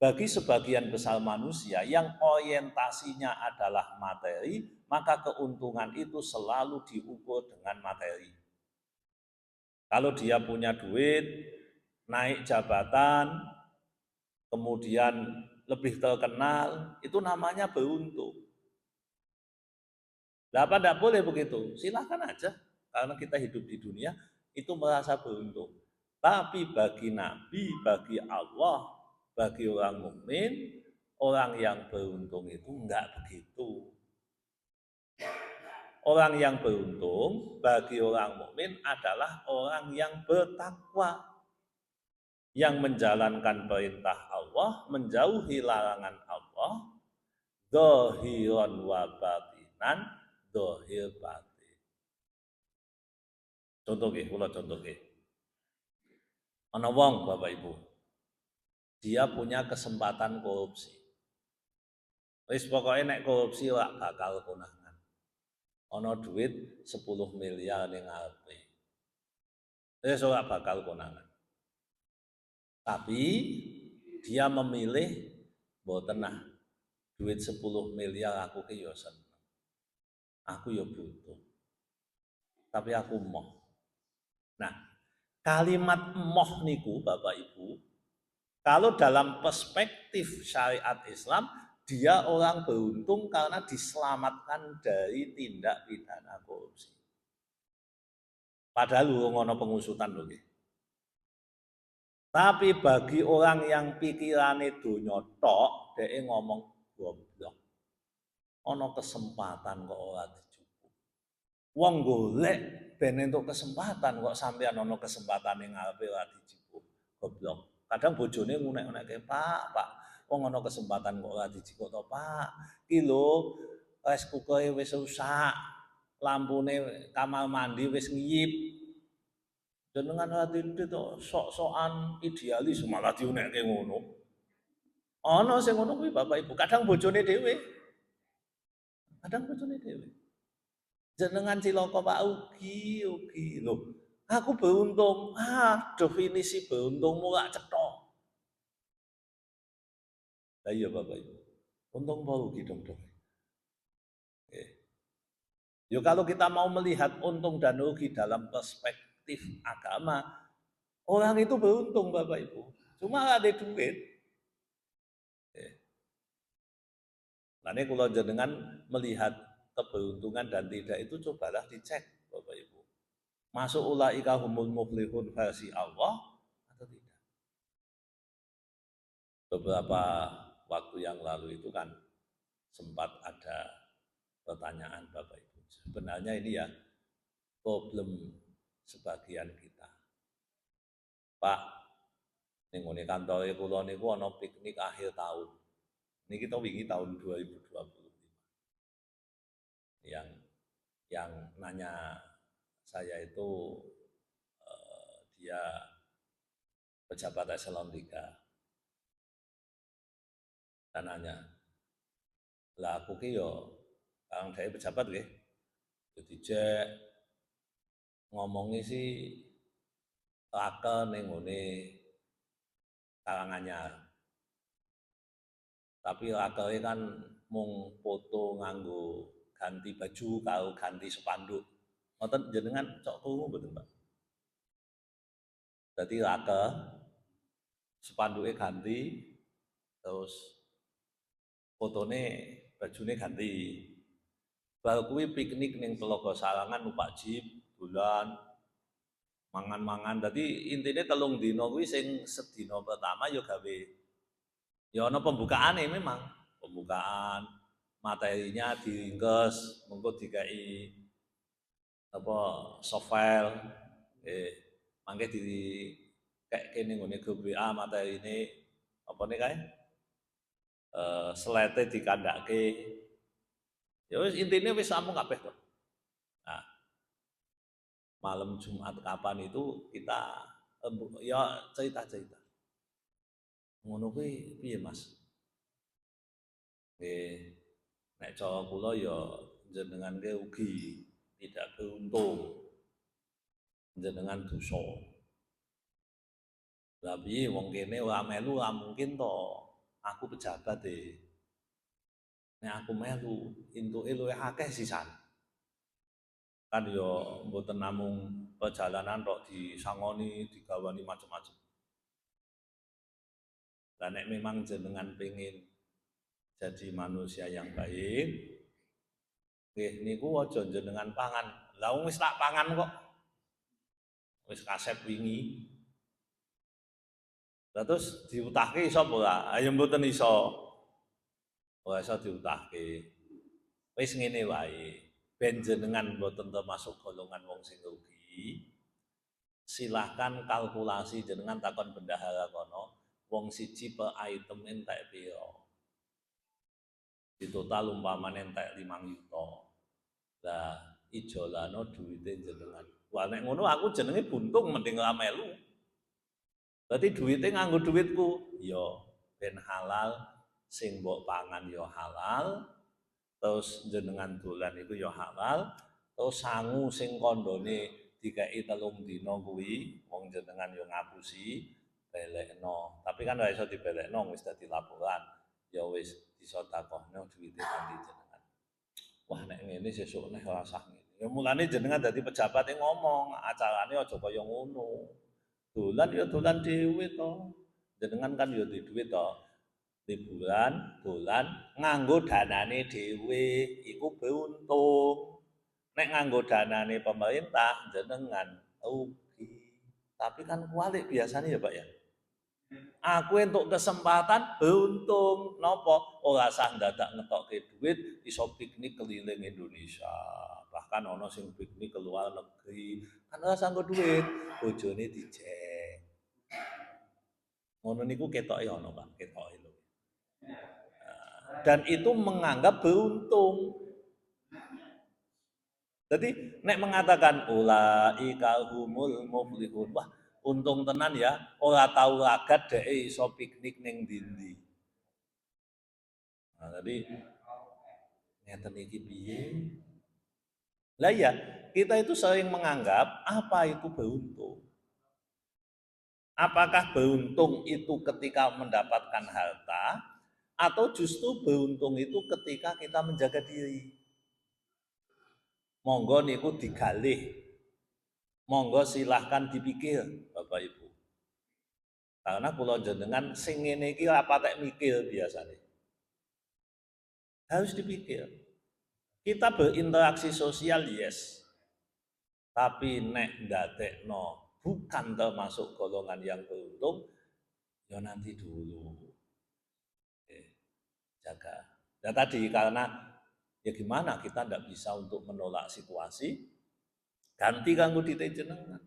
bagi sebagian besar manusia yang orientasinya adalah materi, maka keuntungan itu selalu diukur dengan materi. Kalau dia punya duit, naik jabatan, kemudian lebih terkenal, itu namanya beruntung. Nah, apa tidak boleh begitu? Silakan aja, karena kita hidup di dunia itu merasa beruntung. Tapi bagi Nabi, bagi Allah, bagi orang mukmin, orang yang beruntung itu enggak begitu. Orang yang beruntung bagi orang mukmin adalah orang yang bertakwa, yang menjalankan perintah Allah, menjauhi larangan Allah, zahiran wa batinan, zahir batin. Contoh nggih, kula contoh nggih. Ana wong Bapak Ibu, dia punya kesempatan korupsi. Wis pokoke nek korupsi ora bakal konangan. Ana duit 10 miliar ning ngarepe. Wis ora bakal konangan. Tapi dia memilih mboten nah, duit 10 miliar aku ki yo seneng. Aku yo butuh. Tapi aku moh. Nah, kalimat moh niku Bapak Ibu, kalau dalam perspektif syariat Islam, dia orang beruntung karena diselamatkan dari tindak pidana korupsi. Padahal urung ana pengusutan lho nggih. Tapi bagi orang yang pikirane donya tok, dhek ngomong goblok. Ana kesempatan kok ora dicukup. Wong golek ben entuk kesempatan kok sampean ana kesempatan ning ngarepe ora dicukup. Goblok. Kadang bojone ngunek-unekke, Pak, wong ana kesempatan kok ora dicukup to, Pak. Ki lho rice cooker wis rusak, lampune kamar mandi wis ngiyip. Jenengan hati itu sok-sokan idealis malah diunekke ngono. Ana sing ngono kuwi Bapak Ibu, kadang bojone dhewe. Kadang bojone dhewe. Jenengan cilaka Pak ugi. Loh, aku beruntung. Definisi beruntungmu gak cetha. Lah iya Bapak Ibu. Untung apa rugi dong. Ya kalau kita mau melihat untung dan rugi dalam perspektif agama, orang itu beruntung Bapak Ibu. Cuma ada duit. Nanti kalau jenengan melihat keberuntungan dan tidak itu cobalah dicek Bapak Ibu. Masuk ulaika humul muflihun versi Allah atau tidak. Beberapa waktu yang lalu itu kan sempat ada pertanyaan Bapak Ibu. Sebenarnya ini ya problem sebagian kita. Pak, ning ngene kantore kula niku ana piknik akhir tahun. Ini kita wingi tahun 2025. Yang nanya saya itu dia pejabat eselon 3. Dan nanya, lah aku ki yo kang dhewe pejabat nggih. Jadi cek ngomongi sih ning ngene Karanganyar. Tapi akeh kan mung foto nganggo ganti baju karo ganti spanduk. Ngoten jenengan cok krungu mboten, Pak? Dadi akeh spanduke ganti terus fotone bajune ganti. Bal kuwi piknik ning Telaga Salangan numpak jeep dolan mangan-mangan. Dadi intine 3 dina kuwi sing sedina pertama ya gawe ya ana pembukaane memang. Pembukaan materinya diringkes, mengko dikai apa soft file mangke di kayak ning ngene grup WA materine apa nih kae slide dikandhake. Ya wis intine wis rampung kabeh kok. Nah, malam Jumat kapan itu kita ya cerita-cerita. Ngono kuwi piye, Mas? Nggih, nek cara kula ya jenengan ke ugi tidak beruntung. Jenengan dosa. Lah piye wong kene ora melu ora mungkin to. Aku pejabat Nek aku melu entuke luwih akeh sisan. Kan yo mboten namung perjalanan tok disangoni, digawani macam-macam. Lah nek memang jenengan pengen jadi manusia yang baik, nggih niku aja jenengan pangan. Lah wis tak pangan kok. Wis kasep wingi. Lah terus diutahke iso apa ora? Ayo mboten iso. Ora iso diutahke. Wis ngene wae. Ben jenengan mboten termasuk golongan wong sing rugi. Silahkan kalkulasi jenengan takon bendahara kono. Wong siji per item entek pira. Di total umpamane entek 5 juta. Lah ijolano duwite jenengan. Wah nek ngono aku jenenge buntung mending ora melu. Berarti duwite nganggo duitku. Ya ben halal sing mbok pangan ya halal. Terus jenengan dolan iku ya halal. Terus sangu sing kandhane dikai 3 dina kuwi wong jenengan ya ngapusi belekno. Tapi kan ora iso dibelekno wis dadi laporan. Ya wis disedekahno duwite kanthi jenengan. Wah nek ngene sesuk nek ora sah ngene. Ya mulane jenengan dadi pejabat ngomong, acarane aja kaya ngono. Dolan ya dolan dhewe to. Jenengan kan ya duwe duit to. Liburan, dolan nganggo danane dhewe, iku beruntung. Nek nganggo danane pemerintah jenengan rugi. Tapi kan kualik biasanya ya, Pak ya. Aku entuk kesempatan beruntung. Napa? Ora sah ndadak ngetokke duit iso piknik keliling Indonesia. Bahkan ana sing piknik ke luar negeri. Kan ora sanggo duit, bojone dijek. Ngono niku ketoke ana, Pak, ketoke lho. Dan itu menganggap beruntung. Jadi nek mengatakan ulaika humul muflihun, wah untung tenan ya, ora tau lagat dhek iso piknik ning ndi-ndi. Nah, jadi ngeten iki piye? Lah ya, kita itu sering menganggap apa itu beruntung. Apakah beruntung itu ketika mendapatkan harta atau justru beruntung itu ketika kita menjaga diri? Monggo niku digalih. Monggo silahkan dipikir Bapak Ibu. Karena kula jenengan sing ngene iki ora patek mikir biasanya. Harus dipikir. Kita berinteraksi sosial yes. Tapi nek ndadekno bukan termasuk golongan yang beruntung, ya nanti dulu. Jaga. Ya tadi karena ya gimana kita ndak bisa untuk menolak situasi, ganti kanggo dite jenengan.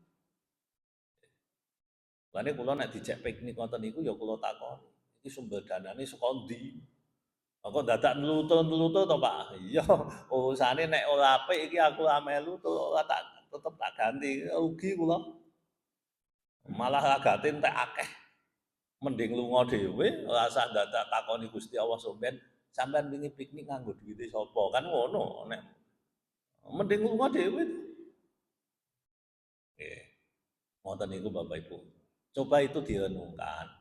Lane kula nek dijek piknik ngoten niku ya kula takon, iki sumber danane saka ndi? Kok dadak nlutur-nlutur to, Pak? Iya, urusane nek ora apik iki aku ora melu ora tak tetep tak ganti. Rugi kula. Malah ragate entek akeh. Mending lunga dhewe, ora usah dadak takoni Gusti Allah somben, sampean wingi piknik nganggo duwite sapa? Kan ngono nek mending lunga dhewe. Nggih. Ngoten niku Bapak Ibu. Coba itu direnungkan.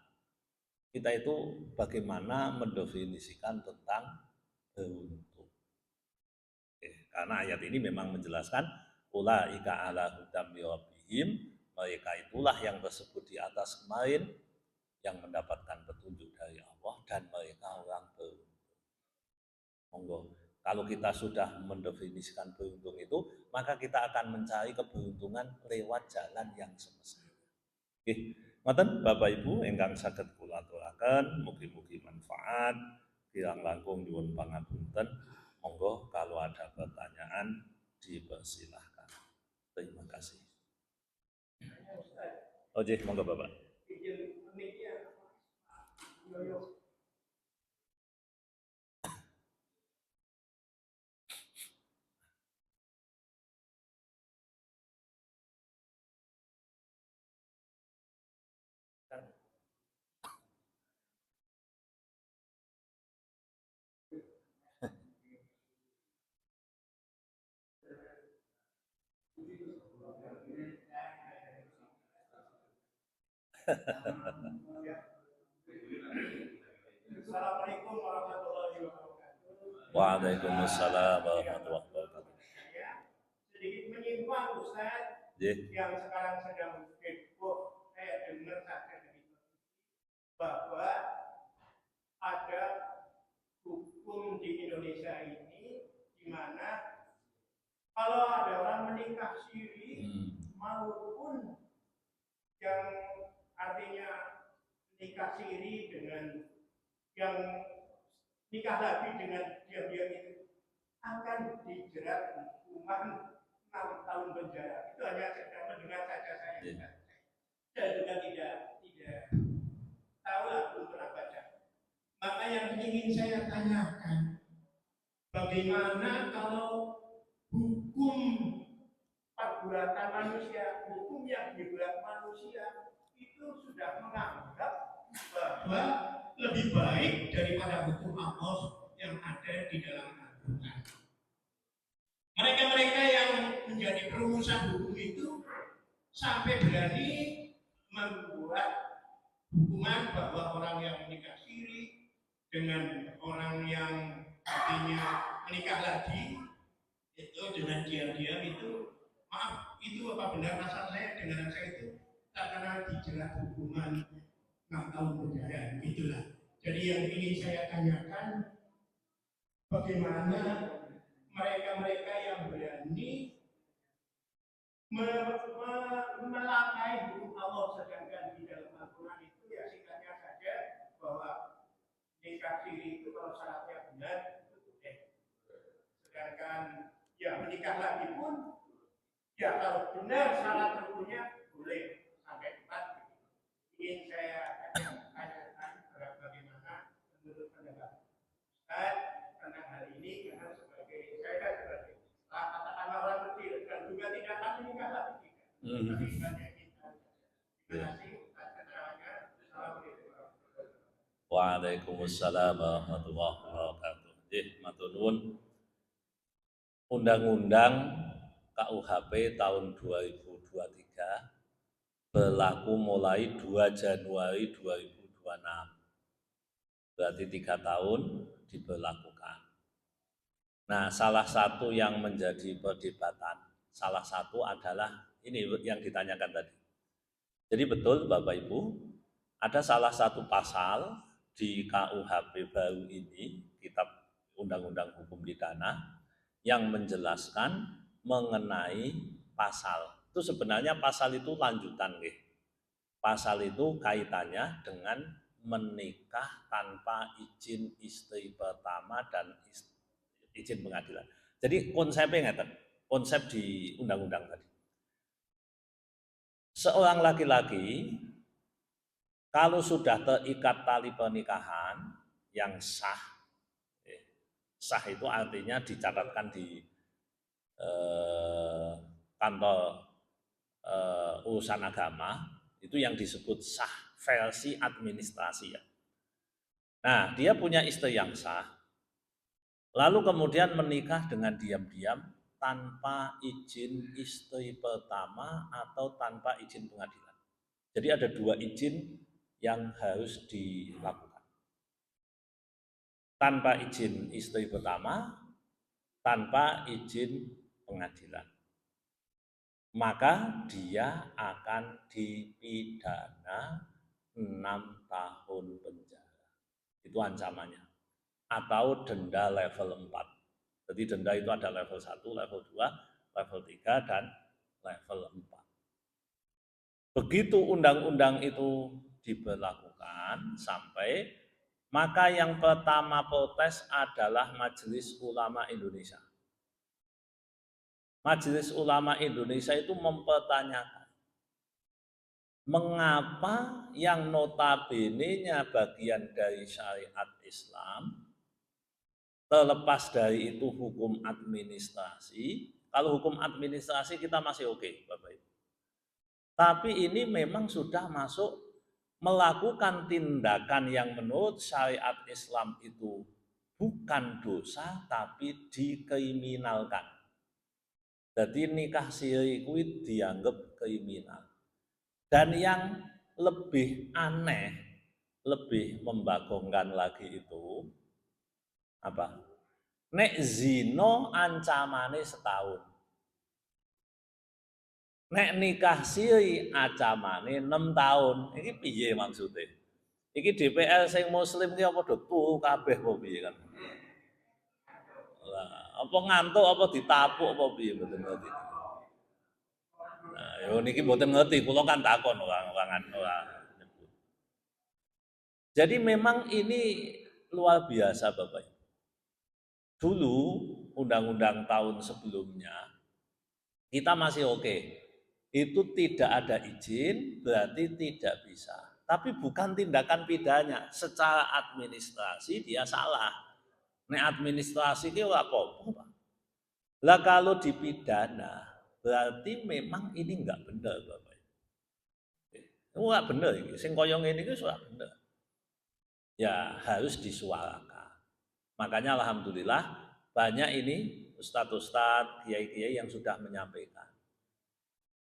Kita itu bagaimana mendefinisikan tentang beruntung. Karena ayat ini memang menjelaskan ulaika ala hudam rabbihim, mereka itulah yang tersebut di atas kemarin yang mendapatkan petunjuk dari Allah dan mereka orang beruntung. Monggo, kalau kita sudah mendefinisikan beruntung itu, maka kita akan mencari keberuntungan lewat jalan yang semestinya. Oke. Ngoten Bapak Ibu ingkang saged kula aturaken, mugi-mugi manfaat. Kirang langkung nyuwun pangapunten. Monggo kalau ada pertanyaan dipersilahkan. Terima kasih. Oke, monggo Bapak. Assalamualaikum warahmatullahi wabarakatuh. Waalaikumsalam warahmatullahi wabarakatuh. Sedikit menyimpang Ustaz, yang sekarang sedang heboh, saya dengar saja dari bahwa ada hukum di Indonesia ini di mana kalau ada orang menikah siri maupun yang artinya nikah siri dengan yang nikah lagi dengan diam-diam itu akan dijerat hukuman 6 tahun penjara. Itu hanya sekedar mendengar saja saya. Saya juga tidak tahu lah, belum pernah baca. Maka yang ingin saya tanyakan, bagaimana kalau hukum perbuatan manusia, hukum yang dibuat manusia itu sudah menganggap bahwa lebih baik daripada hukum Allah yang ada di dalam Al-Quran. Mereka-mereka yang menjadi perumusan hukum itu sampai berani membuat hukuman bahwa orang yang menikah siri dengan orang yang artinya menikah lagi itu dengan diam-diam itu, maaf, itu apa benar masalah saya dengan saya itu terkena dijerat hukuman 6 tahun penjara, itulah. Jadi yang ingin saya tanyakan, bagaimana mereka-mereka yang berani melangkahi hukum Allah, sedangkan di dalam Al-Quran itu ya singkatnya saja bahwa nikah siri itu kalau syaratnya benar itu boleh. Sedangkan ya menikah lagi pun ya kalau benar syarat rukunnya boleh sampai 4. Ingin saya tanyakan bagaimana menurut pendapat Ustaz tentang hal ini, karena sebagai saya kan sebagai katakanlah orang kecil Waalaikumsalam warahmatullahi wabarakatuh. Matur nuwun. Undang-Undang KUHP tahun 2023 berlaku mulai 2 Januari 2026. Berarti 3 tahun diberlakukan. Nah, salah satu yang menjadi perdebatan, salah satu adalah ini yang ditanyakan tadi. Jadi betul Bapak Ibu, ada salah satu pasal di KUHP baru ini, Kitab Undang-Undang Hukum Pidana, yang menjelaskan mengenai pasal. Itu sebenarnya pasal itu lanjutan, nggih. Pasal itu kaitannya dengan menikah tanpa izin istri pertama dan izin pengadilan. Jadi konsepnya ngeten, konsep di undang-undang tadi. Seorang laki-laki kalau sudah terikat tali pernikahan yang sah, sah itu artinya dicatatkan di kantor urusan agama, itu yang disebut sah versi administrasi ya. Nah, dia punya istri yang sah, lalu kemudian menikah dengan diam-diam tanpa izin istri pertama atau tanpa izin pengadilan. Jadi ada 2 izin yang harus dilakukan. Tanpa izin istri pertama, tanpa izin pengadilan. Maka dia akan dipidana 6 tahun penjara. Itu ancamannya. Atau denda level 4. Jadi denda itu ada level 1, level 2, level 3, dan level 4. Begitu undang-undang itu diberlakukan sampai, maka yang pertama protes adalah Majelis Ulama Indonesia. Majelis Ulama Indonesia itu mempertanyakan, mengapa yang notabene-nya bagian dari syariat Islam, terlepas dari itu hukum administrasi, kalau hukum administrasi kita masih oke, Bapak Ibu. Tapi ini memang sudah masuk melakukan tindakan yang menurut syariat Islam itu bukan dosa, tapi dikriminalkan. Jadi nikah siri kuwi dianggap kriminal. Dan yang lebih aneh, lebih membagongkan lagi itu apa? Nek zino ancamane setahun. Nek nikah siri ancamane 6 tahun. Iki piye maksudnya? Iki DPR sing muslim ki apa do turu kabeh apa piye kan? Lah, apa ngantuk apa ditapuk apa piye mboten ngerti. Nah, yo niki mboten ngerti, kula kan takon orang. Jadi memang ini luar biasa Bapak. Dulu undang-undang tahun sebelumnya kita masih oke. Itu tidak ada izin berarti tidak bisa. Tapi bukan tindakan pidana, secara administrasi dia salah. Nek administrasi itu apa-apa. Lah kalau dipidana berarti memang ini enggak benar Bapak. Enggak benar iki. Sing kaya ngene iki sudah benar. Ya harus disuarakan. Makanya alhamdulillah banyak ini ustadz-ustadz, kiai-kiai yang sudah menyampaikan.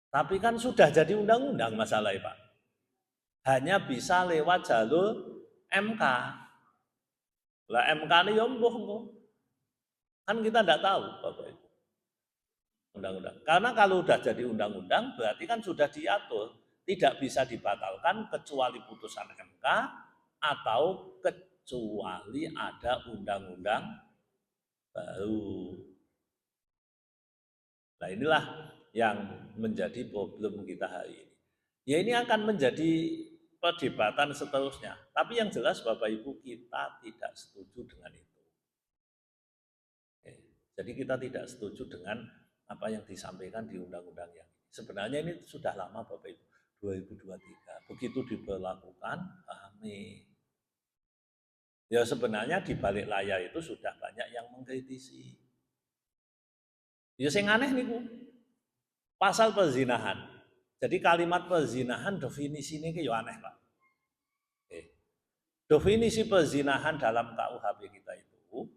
Tapi kan sudah jadi undang-undang masalahnya Pak. Hanya bisa lewat jalur MK. Lah MK ini ya mbuh. Kan kita tidak tahu Bapak Ibu. Undang-undang. Karena kalau sudah jadi undang-undang berarti kan sudah diatur. Tidak bisa dibatalkan kecuali putusan MK atau kecuali ada undang-undang baru. Nah inilah yang menjadi problem kita hari ini. Ya ini akan menjadi perdebatan seterusnya. Tapi yang jelas Bapak Ibu kita tidak setuju dengan itu. Jadi kita tidak setuju dengan apa yang disampaikan di undang-undang yang ini. Sebenarnya ini sudah lama Bapak Ibu, 2023. Begitu diberlakukan, amin. Ya sebenarnya di balik layar itu sudah banyak yang mengkritisi. Ya sing aneh niku. Pasal perzinahan. Jadi kalimat pezinahan definisinya itu ya aneh, Pak. Definisi pezinahan dalam KUHP kita itu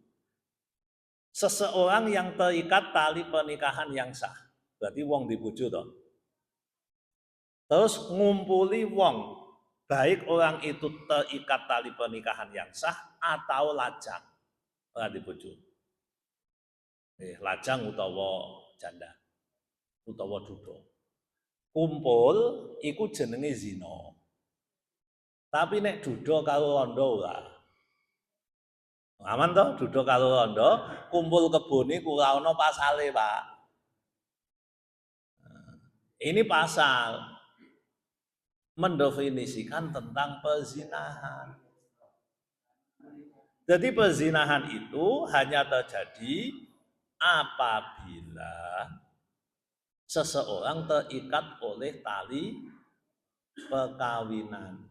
seseorang yang terikat tali pernikahan yang sah. Berarti wong dibojo toh. Terus ngumpuli wong, baik orang itu terikat tali pernikahan yang sah atau lajang. Ora dibojo. Lajang utawa janda. Utawa duda. Kumpul iku jenenge zina. Tapi nek duda karo rondo ora. Aman toh, duda karo rondo, kumpul kebone ora ana pasale, Pak. Ini pasal mendefinisikan tentang pezinahan. Jadi pezinahan itu hanya terjadi apabila seseorang terikat oleh tali perkawinan.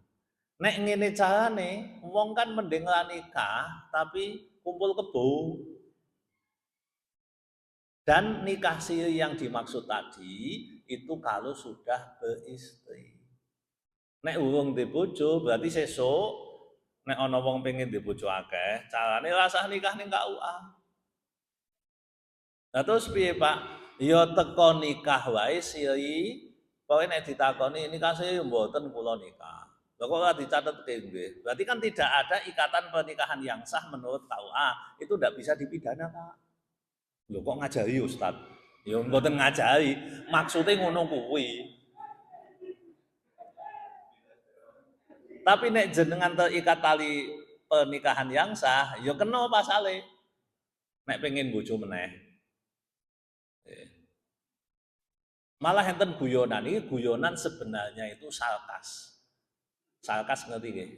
Nek ngene carane, wong kan mending ra nikah tapi kumpul kebo. Dan nikah siri yang dimaksud tadi itu kalau sudah beristri. Nek urung di bojo berarti sesuk nek ana wong pengen di bojo akeh, carane rasah nikah ning KUA. Nah terus piye, Pak? Ya teko nikah wae siri. Pokoke nek ditakoni nikah siri mboten kula nikah. Lah kok ora dicatetke nggih? Berarti kan tidak ada ikatan pernikahan yang sah menurut KUA. Itu tidak bisa dipidana, Pak. Lho kok ngajari Ustaz? Ya mboten ngajari, maksudnya ngono kuwi. Tapi nek jenengan terikat tali pernikahan yang sah, ya kena pasale. Nek pengen bojo meneh. Malah enten guyonan, ini guyonan sebenarnya itu sarkas. Sarkas ngerti nggih?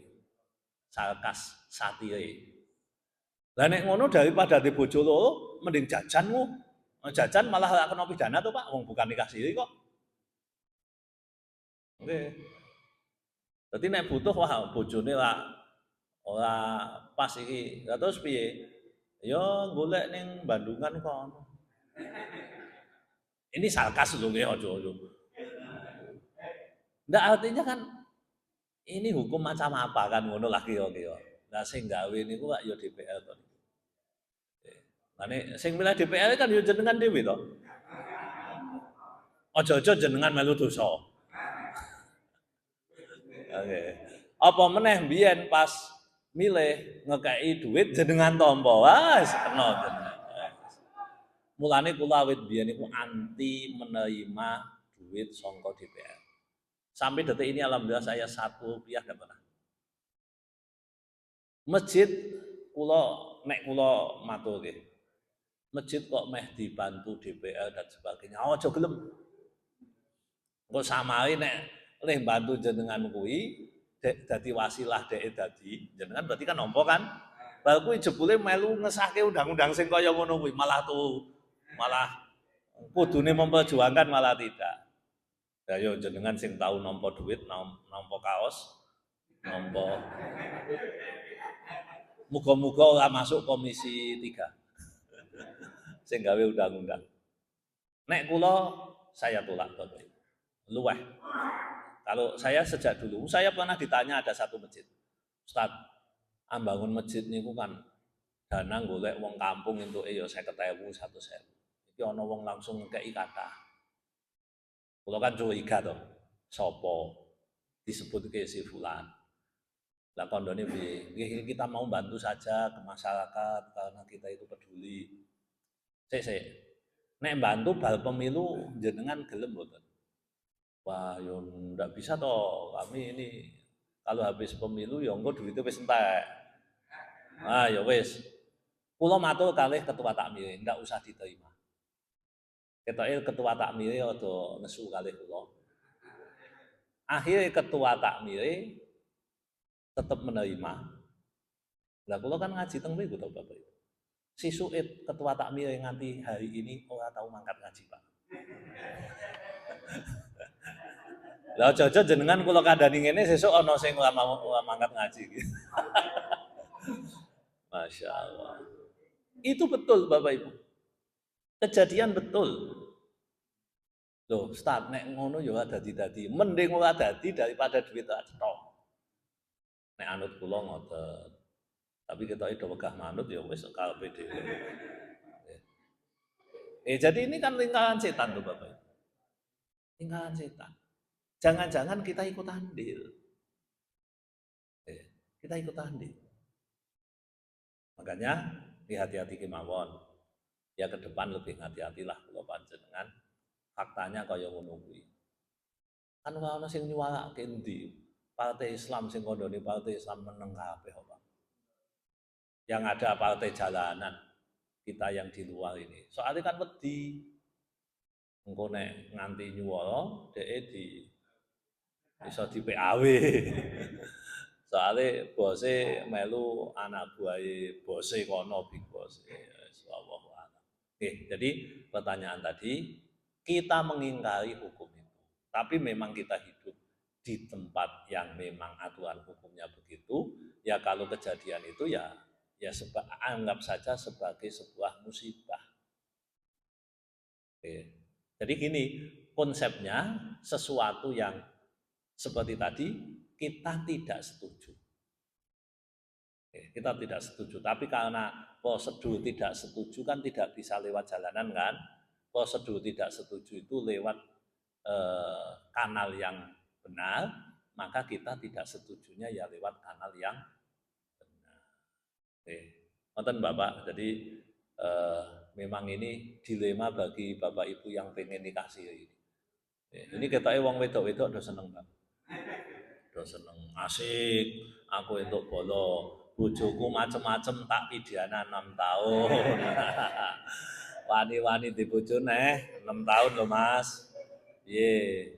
Sarkas, satire. Lah nek ngono daripada di bojo loro, mending jajan ku. Jajan malah ora kena pidana tuh, Pak. Wong bukan nikah siri kok. Nggih. Dadi nek butuh wah bojone ora pas iki. Lah terus piye? Ya golek ning Bandungan kono. Ini sarkas lho nggih aja. Ndak artinya kan ini hukum macam apa kan ngono lah kira-kira. Lah sing gawe niku Pak ya DPR to. Mane sing milih DPR kan ya jenengan dhewe to. Aja-aja jenengan melu dosa. Oke. Apa meneh mbiyen pas milih ngekei duit jenengan tampa. Wah, kena jenengan. Mulane kula awit biyen niku anti menerima duit saka DPR. Sampai detik ini alhamdulillah saya 1 rupiah enggak pernah. Masjid nek kula matur nggih. Masjid kok meh dibantu DPR dan sebagainya. Aja gelem. Engko samari nek leh bantu jenengan kuwi dadi wasilah dhek dadi jenengan berarti kan nampa kan. Lah kuwi jebule melu ngesahke undang-undang sing kaya ngono kuwi malah kudune memperjuangkan malah tidak. Ya yo jenengan sing tahu nampa duit, nampa kaos, nampa muga-muga ora masuk komisi 3. Sing gawe undang-undang. Nek kula saya tolak Bapak. Luweh. Kalau saya sejak dulu, saya pernah ditanya ada satu masjid. Ustaz, ambangun masjid niku kan dana golek wong kampung entuke ya 50.000, 100.000. Iki ana wong langsung ngekeki kathah. Kula kan curiga to. Sapa disebutke si fulan. Lah kondone piye? Nggih kita mau bantu saja ke masyarakat karena kita itu peduli. Sik. Nek bantu bal pemilu jenengan gelem mboten? Wah, yo ndak bisa toh. Kami ini kalau habis pemilu ya engko duitnya wis entek. Ah, ya wis. Kula matur kalih ketua takmir, ndak usah diterima. Ketoke ketua takmir aja nesu kalih kula. Akhirnya ketua takmir tetap menerima. Lah kula kan ngaji teng mriku to Bapak Ibu. Sisuke ketua takmir nganti hari ini ora tahu mangkat ngaji, Pak. Lah aja-aja jenengan kula kandhani ngene sesuk ana sing ora mangkat ngaji. Masya Allah. Itu betul Bapak Ibu. Kejadian betul. Loh, Ustaz, nek ngono ya dadi-dadi. Mending ora dadi daripada duit tak cetok. Nek anut kula ngoten. Tapi kita itu wegah manut ya wis karepe dhewe. Jadi ini kan lingkaran setan tuh Bapak. Lingkaran setan. Jangan-jangan kita ikut andil. Kita ikut andil. Makanya hati-hati kemawon. Ya ke depan lebih hati-hatilah kalau panjenengan faktanya kaya ngono kuwi. Kan ana sing nyuwarake endi? Partai Islam sing kandhane partai Islam meneng kabeh kok. Yang ada partai jalanan kita yang di luar ini. Soalnya kan wedi. Engko nek nganti nyuwara dhek di iso di PAW. Soalnya bose melu anak buahe bose kono big bose. Wallahu a'lam. Oke, jadi pertanyaan tadi kita mengingkari hukum itu. Tapi memang kita hidup di tempat yang memang aturan hukumnya begitu, ya kalau kejadian itu ya anggap saja sebagai sebuah musibah. Oke. Jadi gini, konsepnya sesuatu yang seperti tadi kita tidak setuju. Oke, kita tidak setuju, tapi karena prosedur tidak setuju kan tidak bisa lewat jalanan kan? Prosedur tidak setuju itu lewat kanal yang benar, maka kita tidak setujunya ya lewat kanal yang benar. Oke, nonton Bapak, jadi memang ini dilema bagi Bapak Ibu yang pengen nikah siri. Ini ketoknya wong wedok-wedok udah seneng Pak. Udah seneng asik, aku untuk bolo. Bojoku macem-macem tak pidana 6 tahun. Wani-wani di bojo 6 tahun loh Mas. Iya.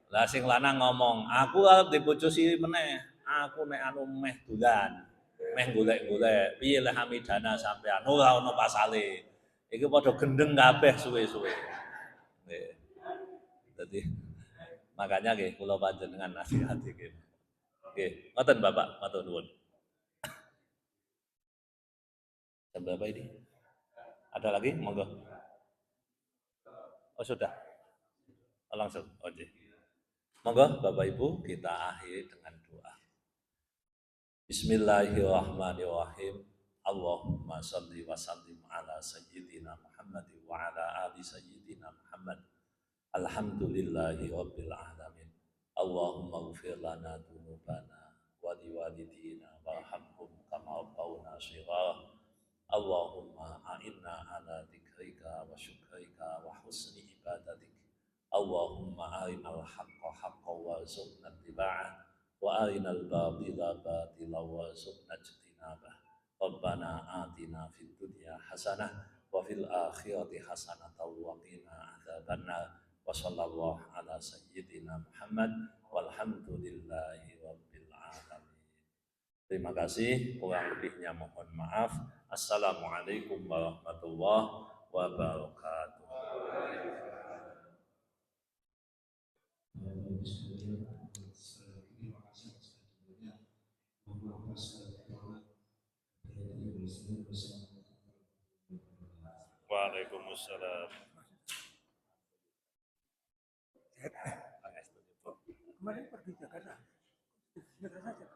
Lah sing lanang ngomong, aku arep di bojo siri meneh. Aku nek anu meh dolan. Meh golek-golek. Piye lah hamidana sampean? Ora ono pasale. Iki padha gendeng kabeh suwe-suwe. Nggih. Dadi makanya nggih kula panjenengan hati-hati nggih. Nggih, ngoten Bapak, matur nuwun. Jam berapa ini? Ada lagi? Monggo. Oh sudah. Langsung. Oke. Monggo Bapak Ibu kita akhiri dengan doa. Bismillahirrahmanirrahim. Allahumma shalli wa sallim ala sayyidina Muhammad wa ala ali sayyidina Muhammad. Alhamdulillahi rabbil alamin. Allahumma ighfir lana dzunubana wa liwalidina warhamhum kama rabbawna shighara. Allahumma a'inna ala dzikrika wa syukrika wa husni ibadatik. Allahumma arinal haqqa haqqan warzuqna ittiba'ah wa arinal batila batila warzuqna ijtinabah. Rabbana atina fid dunya hasanah wa fil akhirati hasanah wa qina adzabannar. Wa sallallahu ala sayyidina Muhammad walhamdulillahi rabbil alamin. Terima kasih, kurang lebihnya mohon maaf. Assalamualaikum warahmatullahi wabarakatuh. Waalaikumsalam. Kemarin pergi Jakarta, saja.